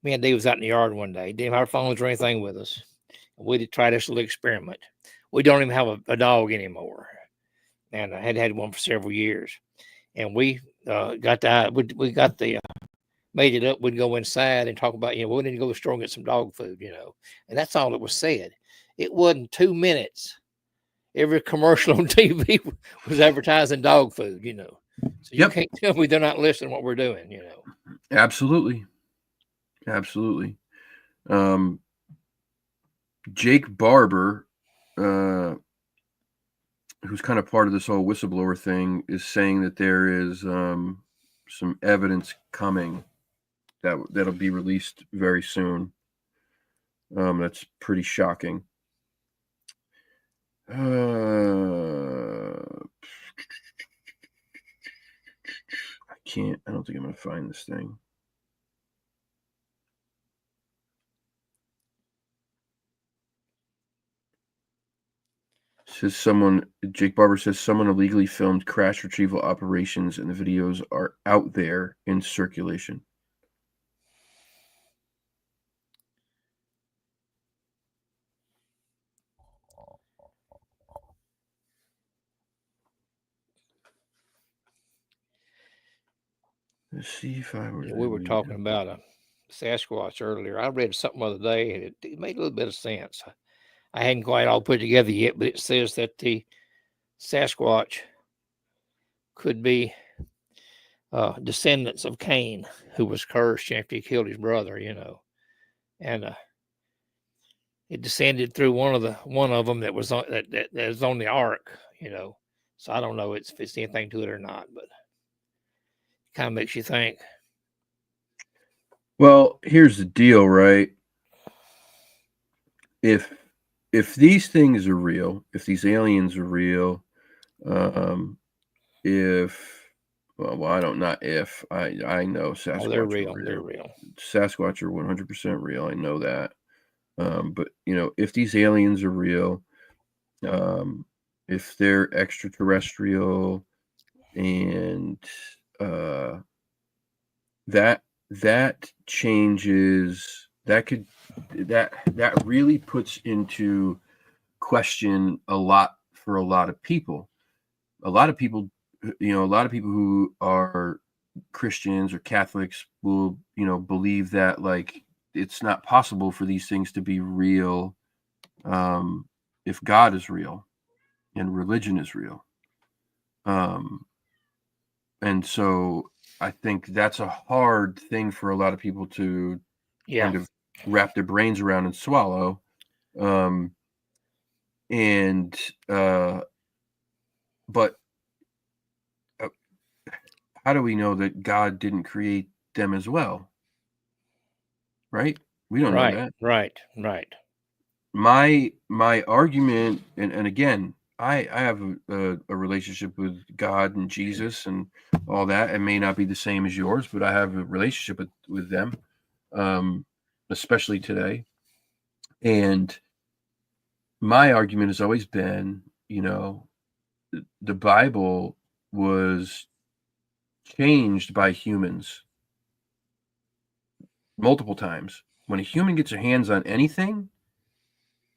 Me and Dave was out in the yard one day. Didn't have our phones or anything with us. We did try this little experiment. We don't even have a dog anymore, and I had one for several years. And we got the made it up. We'd go inside and talk about, we need to go to the store and get some dog food, and that's all that was said. It wasn't 2 minutes. Every commercial on TV was advertising dog food, So you can't tell me they're not listening to what we're doing, Absolutely. Jake Barber, who's kind of part of this whole whistleblower thing, is saying that there is some evidence coming that'll be released very soon. That's pretty shocking. I don't think I'm going to find this thing. Jake Barber says someone illegally filmed crash retrieval operations and the videos are out there in circulation. Let's see if I were. We were talking about a Sasquatch earlier. I read something the other day, and it made a little bit of sense. I hadn't quite all put together yet, but it says that the Sasquatch could be descendants of Cain, who was cursed after he killed his brother, and it descended through one of them that was on that was on the ark, So I don't know if it's anything to it or not, but it kind of makes you think. Well, here's the deal, right? If these things are real, if these aliens are real, I know Sasquatch they're real. are real. They're real. Sasquatch are 100% real. I know that. But if these aliens are real, if they're extraterrestrial, and that changes, that really puts into question a lot for a lot of people. A lot of people who are Christians or Catholics will, believe that like it's not possible for these things to be real if God is real and religion is real. And so I think that's a hard thing for a lot of people to kind of wrap their brains around and swallow. But how do we know that God didn't create them as well? Right? We don't know that. Right. My argument, and again, I have a relationship with God and Jesus and all that. It may not be the same as yours, but I have a relationship with them, especially today. And my argument has always been, the Bible was changed by humans multiple times. When a human gets their hands on anything,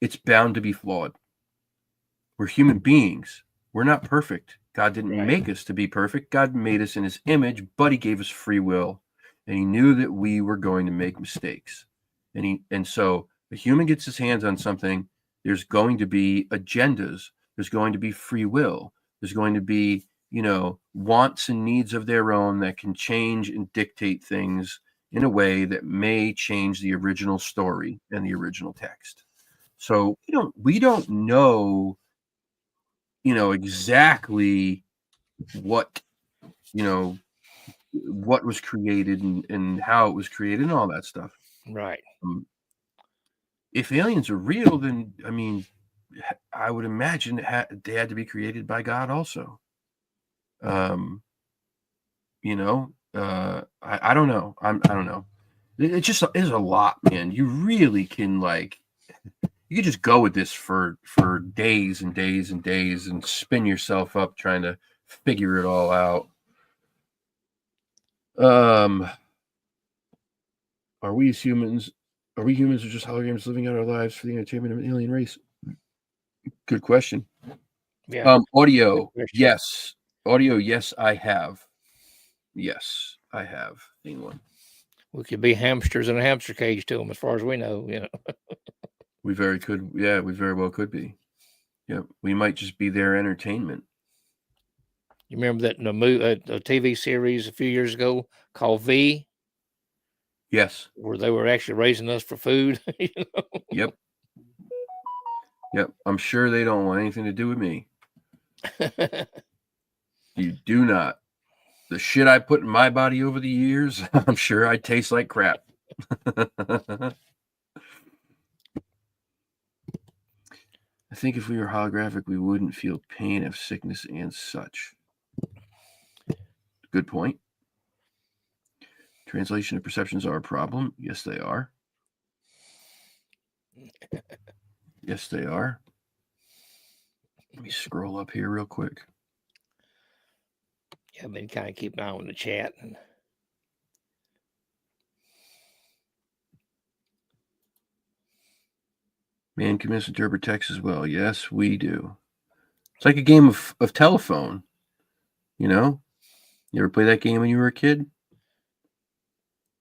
it's bound to be flawed. We're human beings. We're not perfect. God didn't make us to be perfect. God made us in his image, but he gave us free will. And he knew that we were going to make mistakes. And so the human gets his hands on something, there's going to be agendas. There's going to be free will. There's going to be, wants and needs of their own that can change and dictate things in a way that may change the original story and the original text. So we don't know, exactly what was created and how it was created and all that stuff. Right. If aliens are real, then I would imagine they had to be created by God also. I don't know. I don't know. It just is a lot, man. You really can you could just go with this for days and days and days and spin yourself up trying to figure it all out. Are we humans or just holograms living out our lives for the entertainment of an alien race? Good question. Yeah. Audio, Good question. yes. Audio, yes, I have. Yes, I have seen one. We could be hamsters in a hamster cage to them, as far as we know. You know. We very well could be. Yeah, we might just be their entertainment. You remember that in a TV series a few years ago called V? Yes. Where they were actually raising us for food. You know? Yep. I'm sure they don't want anything to do with me. You do not. The shit I put in my body over the years, I'm sure I taste like crap. I think if we were holographic, we wouldn't feel pain of sickness and such. Good point. Translation and perceptions are a problem. Yes, they are. Yes, they are. Let me scroll up here real quick. Yeah, I've been kind of keeping an eye on the chat. Man can misinterpret text as well. Yes, we do. It's like a game of telephone. You know? You ever play that game when you were a kid?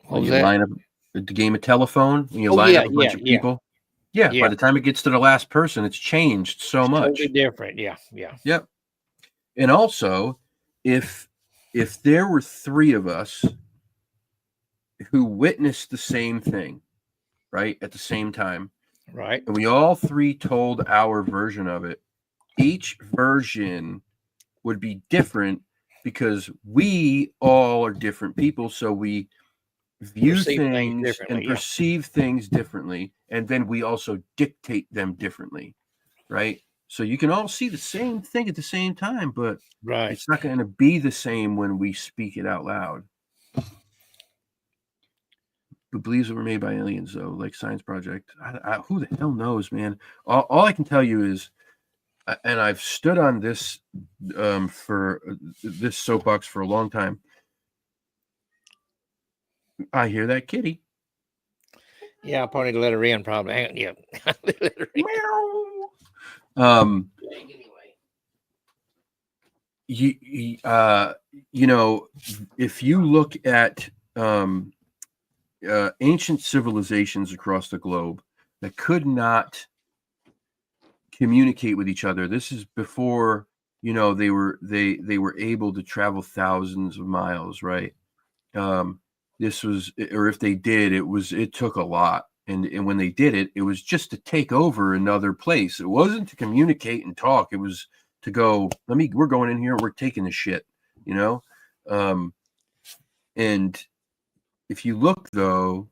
What was you that? line up the game of telephone, when you line up a bunch of people. Yeah, Yeah. by the time it gets to the last person, it's changed so much. Totally different. Yeah. Yep. And also, if there were three of us who witnessed the same thing, right, at the same time, right, and we all three told our version of it, each version would be different because we all are different people, so we view things and perceive things differently, and then we also dictate them differently, right? So you can all see the same thing at the same time, but it's not going to be the same when we speak it out loud. But believes that we're made by aliens, though, like Science Project. Who the hell knows, man? All I can tell you is, and I've stood on this for this soapbox for a long time. I hear that kitty. Yeah, I'll probably let her in. Probably. Yeah. Let her in. You know, if you look at ancient civilizations across the globe that could not communicate with each other, this is before, you know, they were able to travel thousands of miles, right? This was, or if they did, it took a lot. And when they did it, it was just to take over another place. It wasn't to communicate and talk. It was to go, we're going in here, we're taking the shit, you know? And if you look, though,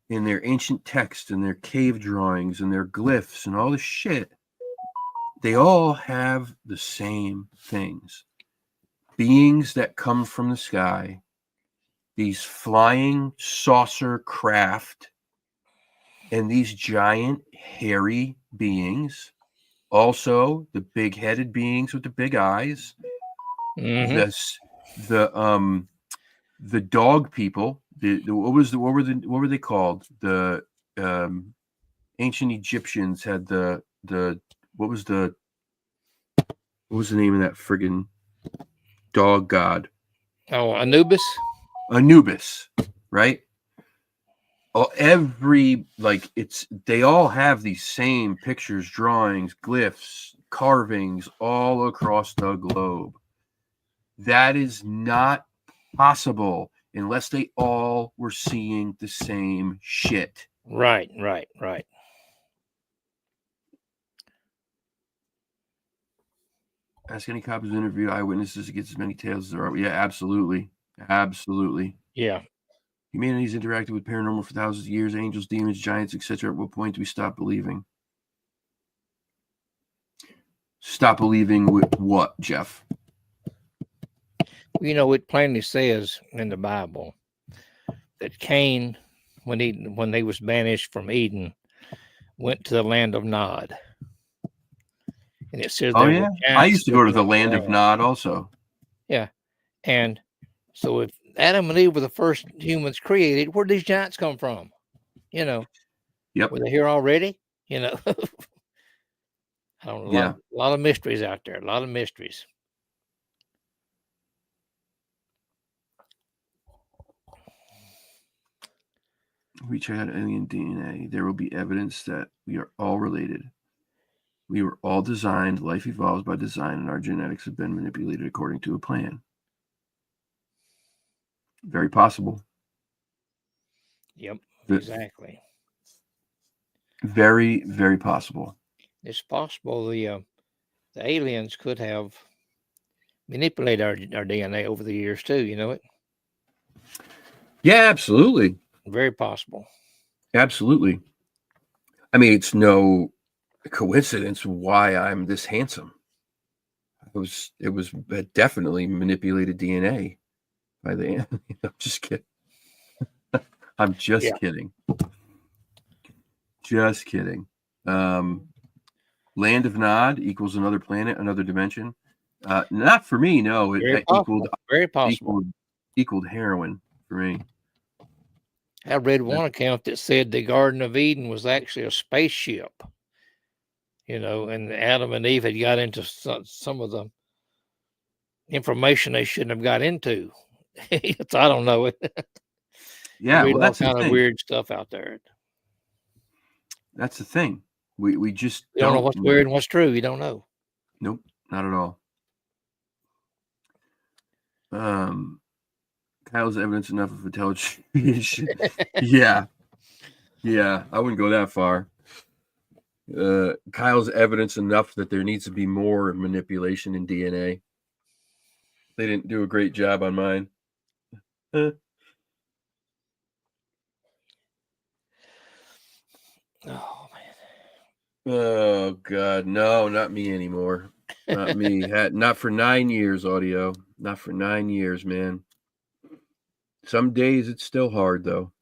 in their ancient texts and their cave drawings and their glyphs and all this shit, they all have the same things. Beings that come from the sky, these flying saucer craft, and these giant hairy beings, also the big-headed beings with the big eyes, the dog people. What were they called? The ancient Egyptians had the what was the name of that friggin' dog god? Oh, Anubis. Anubis, right? They all have these same pictures, drawings, glyphs, carvings all across the globe. That is not possible unless they all were seeing the same shit. Right. Ask any cops who interview eyewitnesses to get as many tales as there are. Yeah, absolutely. Yeah. Humanity's interacted with paranormal for thousands of years, angels, demons, giants, etc. At what point do we stop believing? Stop believing with what, Jeff? You know, it plainly says in the Bible that Cain when they was banished from Eden, went to the land of Nod. And it says Oh there yeah, were I giants used to go to living the on land of Nod also. Yeah. And so if Adam and Eve were the first humans created, where did these giants come from? You know, Yep. were they here already? You know, I don't know. Yeah. A lot of mysteries out there. A lot of mysteries. We check out alien DNA. There will be evidence that we are all related. We were all designed. Life evolves by design, and our genetics have been manipulated according to a plan. Very possible. Yep, The- exactly. Very, very possible. It's possible the aliens could have manipulated our DNA over the years too. You know it. Yeah, absolutely. Very possible. Absolutely. I mean, it's no coincidence why I'm this handsome. It was definitely manipulated DNA by the I'm just kidding. I'm just Yeah. kidding. Just kidding. Land of Nod equals another planet, another dimension. Not for me, no. It Very possible. Very possible. equaled heroin for me. I read one account that said the Garden of Eden was actually a spaceship. You know, and Adam and Eve had got into some of the information they shouldn't have got into. I don't know it. Yeah, Read well, all that's the kind of thing. weird stuff out there. That's the thing. We just You don't know what's weird and what's true. You don't know. Nope, not at all. Kyle's evidence enough of intelligence. Yeah, I wouldn't go that far. Kyle's evidence enough that there needs to be more manipulation in DNA. They didn't do a great job on mine. Oh man. Oh God, no, not me anymore. Not me. Not for 9 years, audio. Not for 9 years, man. Some days it's still hard though.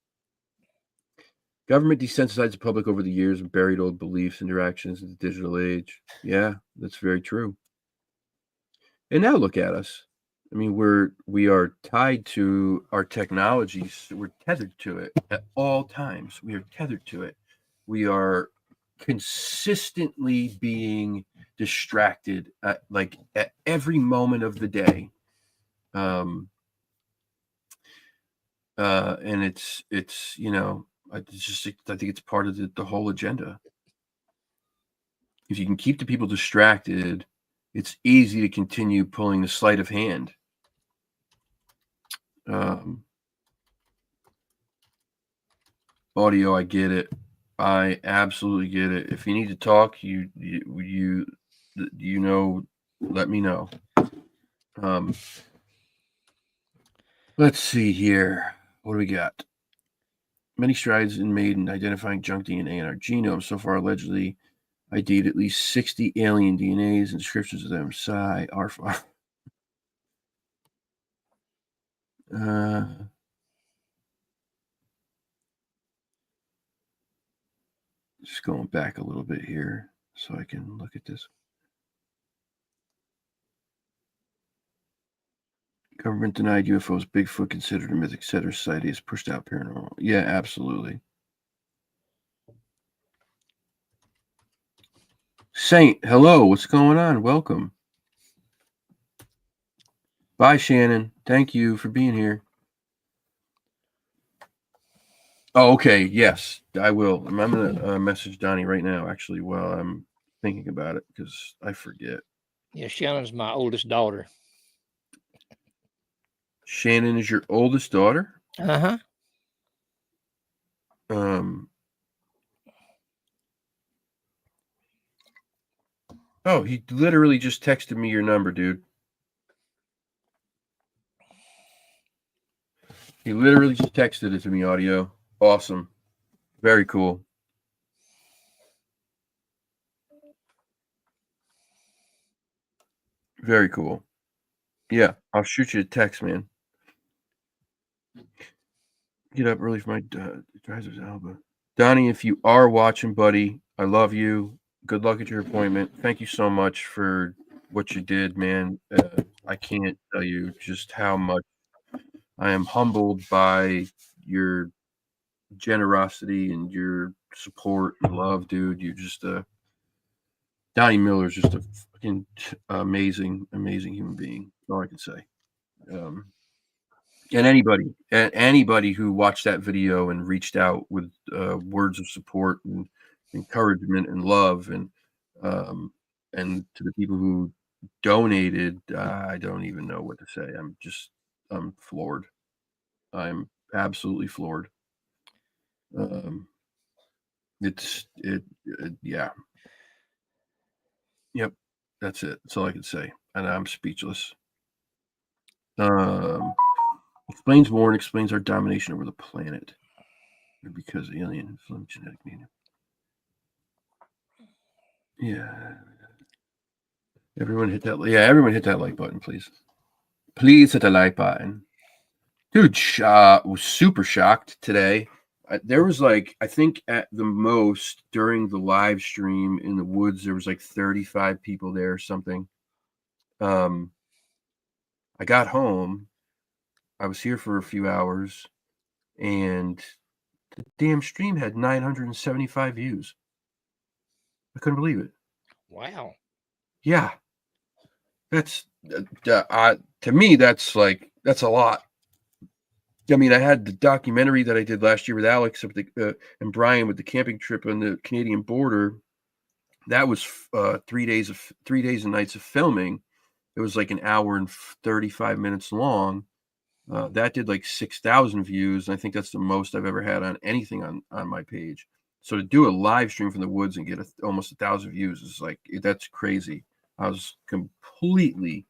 Government desensitized the public over the years and buried old beliefs and interactions in the digital age. Yeah, that's very true. And now look at us. I mean, we are tied to our technologies. We're tethered to it at all times. We are tethered to it. We are consistently being distracted like at every moment of the day. And it's I think it's part of the whole agenda. If you can keep the people distracted, it's easy to continue pulling the sleight of hand. Audio, I get it. I absolutely get it. If you need to talk, you let me know. Let's see here. What do we got? Many strides been made in identifying junk DNA in our genome. So far, allegedly ID'd at least 60 alien DNAs and descriptions of them. Psi, R5. Just going back a little bit here so I can look at this. Government denied UFOs, Bigfoot considered a myth, etc. Society has pushed out paranormal. Yeah, absolutely. Saint, hello. What's going on? Welcome. Bye, Shannon. Thank you for being here. Oh, okay. Yes, I will. I'm going to message Donnie right now, actually, while I'm thinking about it, because I forget. Yeah, Shannon's my oldest daughter. Shannon is your oldest daughter? Uh-huh. Oh, he literally just texted me your number, dude. He literally just texted it to me, audio. Awesome. Very cool. Very cool. Yeah, I'll shoot you a text, man. Get up early for my driver's Alba. Donnie, if you are watching, buddy, I love you. Good luck at your appointment. Thank you so much for what you did, man. I can't tell you just how much I am humbled by your generosity and your support and love, dude. You just Donnie Miller is just a fucking amazing human being. That's all I can say. And anybody who watched that video and reached out with words of support and encouragement and love, and to the people who donated, I don't even know what to say. I'm floored. I'm absolutely floored. Yeah. Yep. That's it. That's all I can say. And I'm speechless. Explains more and explains our domination over the planet because alien influence genetic meaning. Yeah. Everyone hit that. Yeah, everyone hit that like button, please. Please hit the like button. Dude, was super shocked today. There was like, I think at the most during the live stream in the woods, there was like 35 people there or something. I got home. I was here for a few hours, and the damn stream had 975 views. I couldn't believe it. Wow. Yeah. That's to me, that's a lot. I mean, I had the documentary that I did last year with Alex and Brian with the camping trip on the Canadian border. That was 3 days and nights of filming. It was like an hour and 35 minutes long. That did like 6,000 views. And I think that's the most I've ever had on anything on my page. So to do a live stream from the woods and get almost 1,000 views is like, that's crazy. I was completely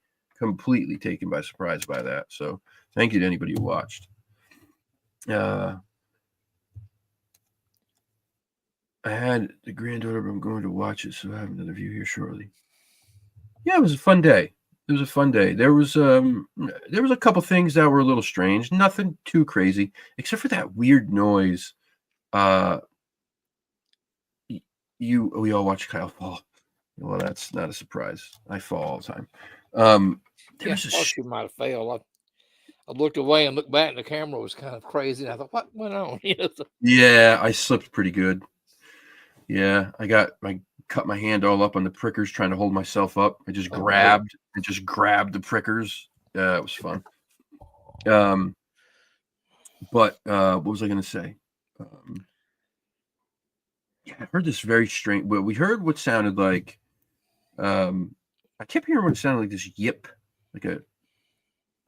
taken by surprise by that. So thank you to anybody who watched. I had the granddaughter, but I'm going to watch it, so I have another view here shortly. Yeah, it was a fun day. There was a couple things that were a little strange. Nothing too crazy, except for that weird noise. We all watch Kyle fall. Well, that's not a surprise. I fall all the time. You might have failed. I looked away and looked back, and the camera was kind of crazy. And I thought, what went on? Yeah, I slipped pretty good. Yeah, I cut my hand all up on the prickers trying to hold myself up. I just grabbed the prickers. It was fun. But what was I going to say? Yeah, I heard this very strange. Well, we heard what sounded like. I kept hearing what sounded like this yip,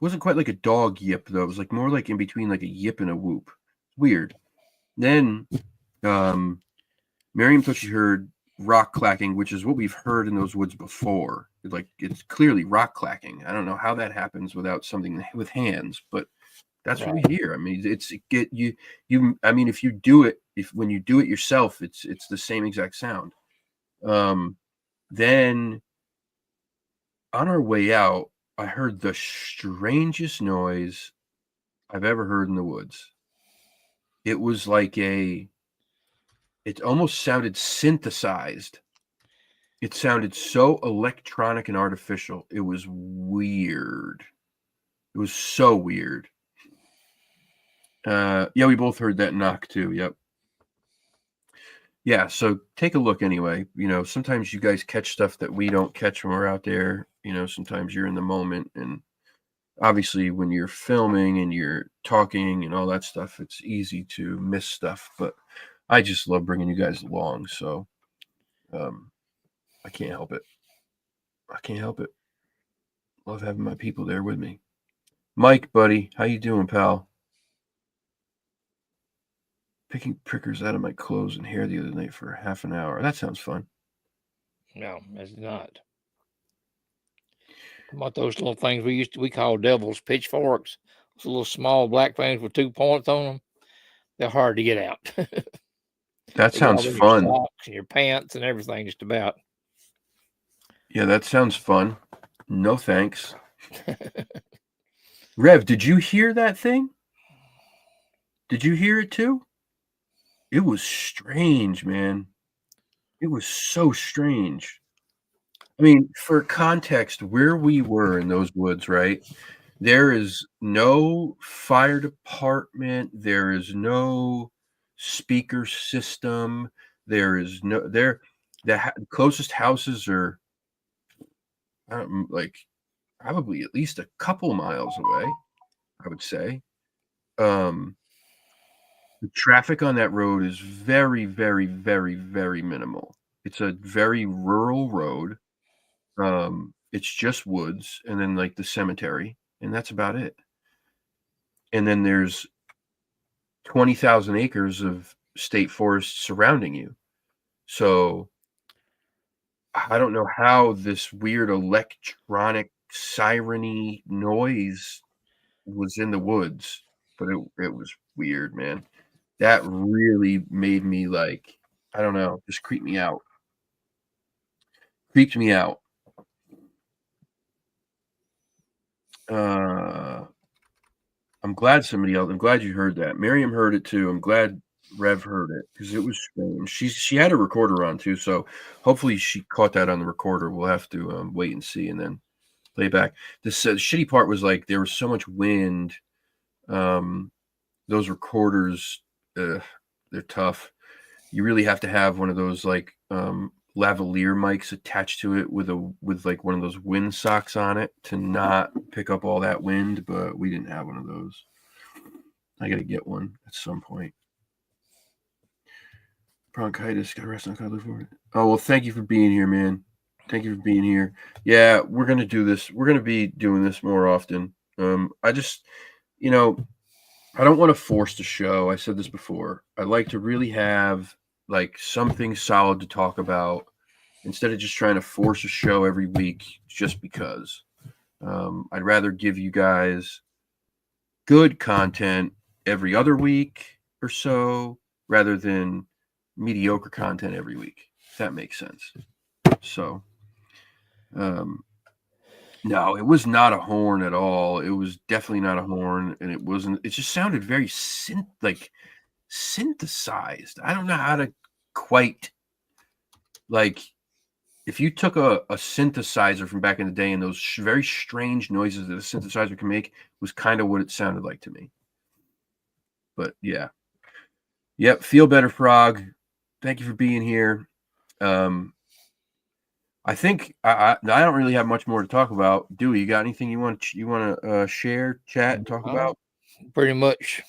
wasn't quite like a dog yip though. It was like more like in between like a yip and a whoop. Weird. Then, Miriam thought she heard rock clacking, which is what we've heard in those woods before. It's clearly rock clacking. I don't know how that happens without something with hands, but that's what we hear. I mean, I mean, if you do it, when you do it yourself, it's the same exact sound. Then on our way out, I heard the strangest noise I've ever heard in the woods. It was like it almost sounded synthesized. It sounded so electronic and artificial. It was weird. It was so weird. Yeah, we both heard that knock too. Yep. Yeah, so take a look anyway. Sometimes you guys catch stuff that we don't catch when we're out there. Sometimes you're in the moment, and obviously when you're filming and you're talking and all that stuff, it's easy to miss stuff. But I just love bringing you guys along, so I can't help it. Love having my people there with me. Mike, buddy, how you doing, pal? Picking prickers out of my clothes and hair the other night for half an hour. That sounds fun. No, it's not. About those little things we call devils, pitchforks. Those little small black things with 2 points on them. They're hard to get out. That sounds fun. Your socks and your pants and everything, just about. Yeah, that sounds fun. No thanks. Rev, did you hear that thing? Did you hear it too? It was strange, man. It was so strange. I mean, for context, where we were in those woods, right? There is no fire department. There is no speaker system. There is no there. The closest houses are like probably at least a couple miles away, I would say. Um, the traffic on that road is very, very, very, very minimal. It's a very rural road. It's just woods and then like the cemetery, and that's about it. And then there's 20,000 acres of state forest surrounding you. So I don't know how this weird electronic siren-y noise was in the woods, but it was weird, man. That really made me like, I don't know, just creeped me out. Creeped me out. I'm glad I'm glad you heard that. Miriam heard it too. I'm glad Rev heard it because it was strange. She had a recorder on too, so hopefully she caught that on the recorder. We'll have to wait and see and then play back. The shitty part was like there was so much wind. Those recorders, they're tough. You really have to have one of those like lavalier mics attached to it with like one of those wind socks on it to not pick up all that wind, but we didn't have one of those. I gotta get one at some point. Bronchitis, gotta rest on God, look forward. Oh well, thank you for being here, man. Thank you for being here. Yeah, we're gonna do this. We're gonna be doing this more often. I just, you know, I don't want to force the show. I said this before. I'd like to really have like something solid to talk about instead of just trying to force a show every week just because. I'd rather give you guys good content every other week or so rather than mediocre content every week, if that makes sense. So, no, it was not a horn at all. It was definitely not a horn, and it wasn't. It just sounded very synthesized. I don't know how to quite like if you took a synthesizer from back in the day and those very strange noises that a synthesizer can make was kind of what it sounded like to me. But yeah, yep. Feel better, Frog. Thank you for being here. I think I don't really have much more to talk about. Dewey, you got anything you want to share, chat, talk about? Pretty much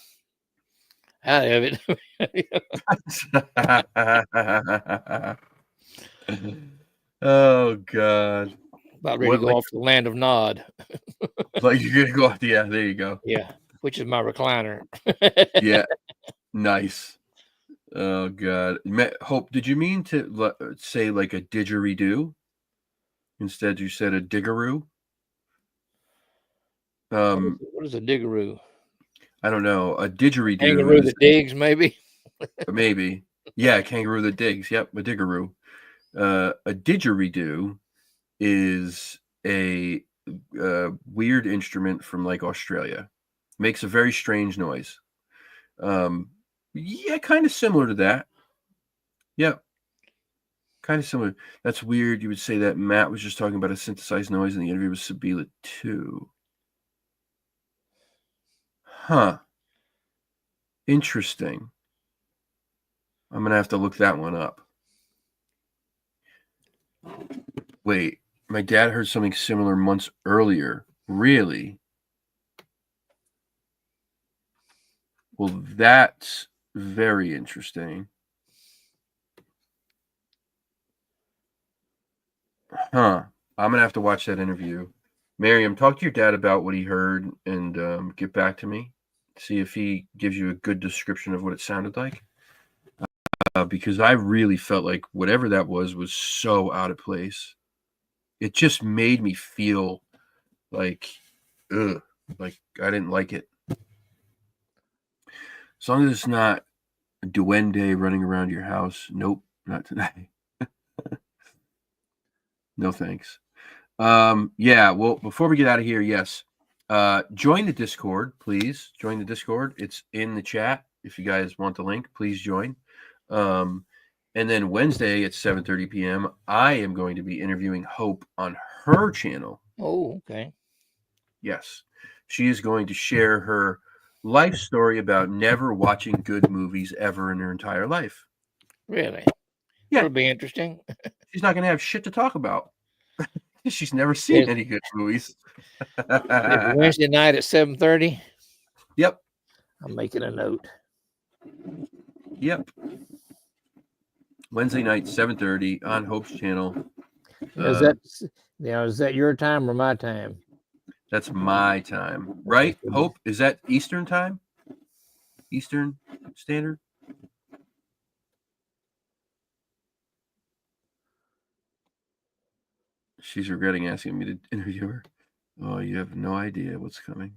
out of it. Oh God! About ready to go off to the land of Nod. Like you're gonna go off? Yeah, there you go. Yeah, which is my recliner. Yeah, nice. Oh God! Hope, did you mean to say like a didgeridoo? Instead, you said a diggeroo. What is a diggeroo? I don't know. A didgeridoo. Kangaroo that digs, maybe. Maybe. Yeah, a kangaroo that digs. Yep, a diggeroo. A didgeridoo is a weird instrument from like Australia. Makes a very strange noise. Yeah, kind of similar to that. Yep. Kind of similar. That's weird. You would say that Matt was just talking about a synthesized noise in the interview with Sabila too. Huh. Interesting. I'm gonna have to look that one up. Wait, my dad heard something similar months earlier. Really? Well, that's very interesting. Huh. I'm gonna have to watch that interview. Miriam, talk to your dad about what he heard and get back to me. See if he gives you a good description of what it sounded like. Because I really felt like whatever that was so out of place. It just made me feel like, ugh, like I didn't like it. As long as it's not a duende running around your house. Nope, not today. No thanks. Yeah, well, before we get out of here, yes. Join the Discord, please. Join the Discord. It's in the chat. if you guys want the link, please join. And then Wednesday at 7:30 p.m., I am going to be interviewing Hope on her channel. Oh, okay. Yes. She is going to share her life story about never watching good movies ever in her entire life. Really? Yeah. It'll be interesting. She's not going to have shit to talk about. She's never seen any good movies. Wednesday night at 7:30. Yep. I'm making a note. Yep. Wednesday night, 7:30 on Hope's channel. Is that your time or my time? That's my time, right? Hope, is that Eastern time? Eastern Standard? She's regretting asking me to interview her. Oh, you have no idea what's coming.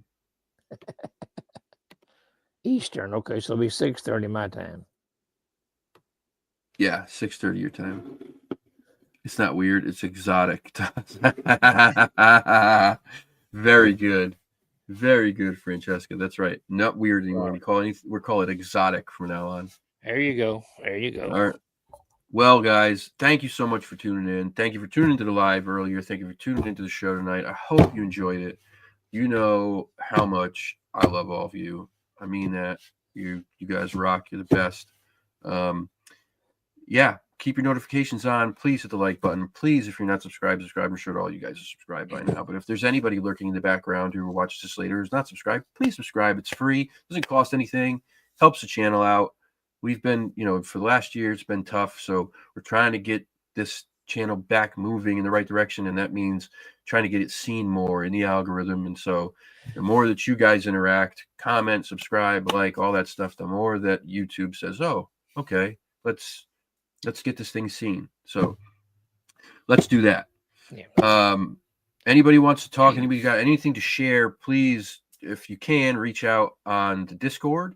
Eastern. Okay, so it'll be 6:30 my time. Yeah, 6:30 your time. It's not weird. It's exotic. Very good. Very good, Francesca. That's right. Not weird anymore. We call it exotic from now on. There you go. There you go. All right. Well, guys, thank you so much for tuning in. Thank you for tuning into the live earlier. Thank you for tuning into the show tonight. I hope you enjoyed it. You know how much I love all of you. I mean that. You guys rock. You're the best. Yeah, keep your notifications on. Please hit the like button. Please, if you're not subscribed, subscribe. I'm sure all you guys are subscribed by now. But if there's anybody lurking in the background who watches this later who's not subscribed, please subscribe. It's free. Doesn't cost anything. Helps the channel out. We've been, for the last year, it's been tough. So we're trying to get this channel back moving in the right direction. And that means trying to get it seen more in the algorithm. And so the more that you guys interact, comment, subscribe, like all that stuff, the more that YouTube says, oh, okay, let's get this thing seen. So let's do that. Yeah. Anybody wants to talk, anybody got anything to share, please, if you can, reach out on the Discord.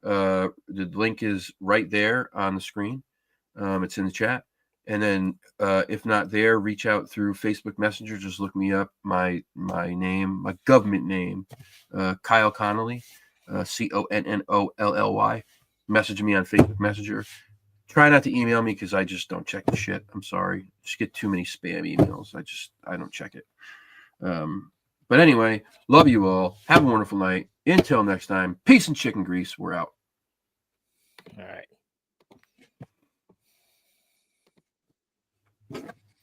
The link is right there on the screen. It's in the chat. And then if not there, reach out through Facebook Messenger. Just look me up, my name, my government name, Kyle Connolly, Connolly. Message me on Facebook Messenger. Try not to email me because I just don't check the shit. I'm sorry. Just get too many spam emails. I don't check it. But anyway, love you all. Have a wonderful night. Until next time, peace and chicken grease. We're out. All right.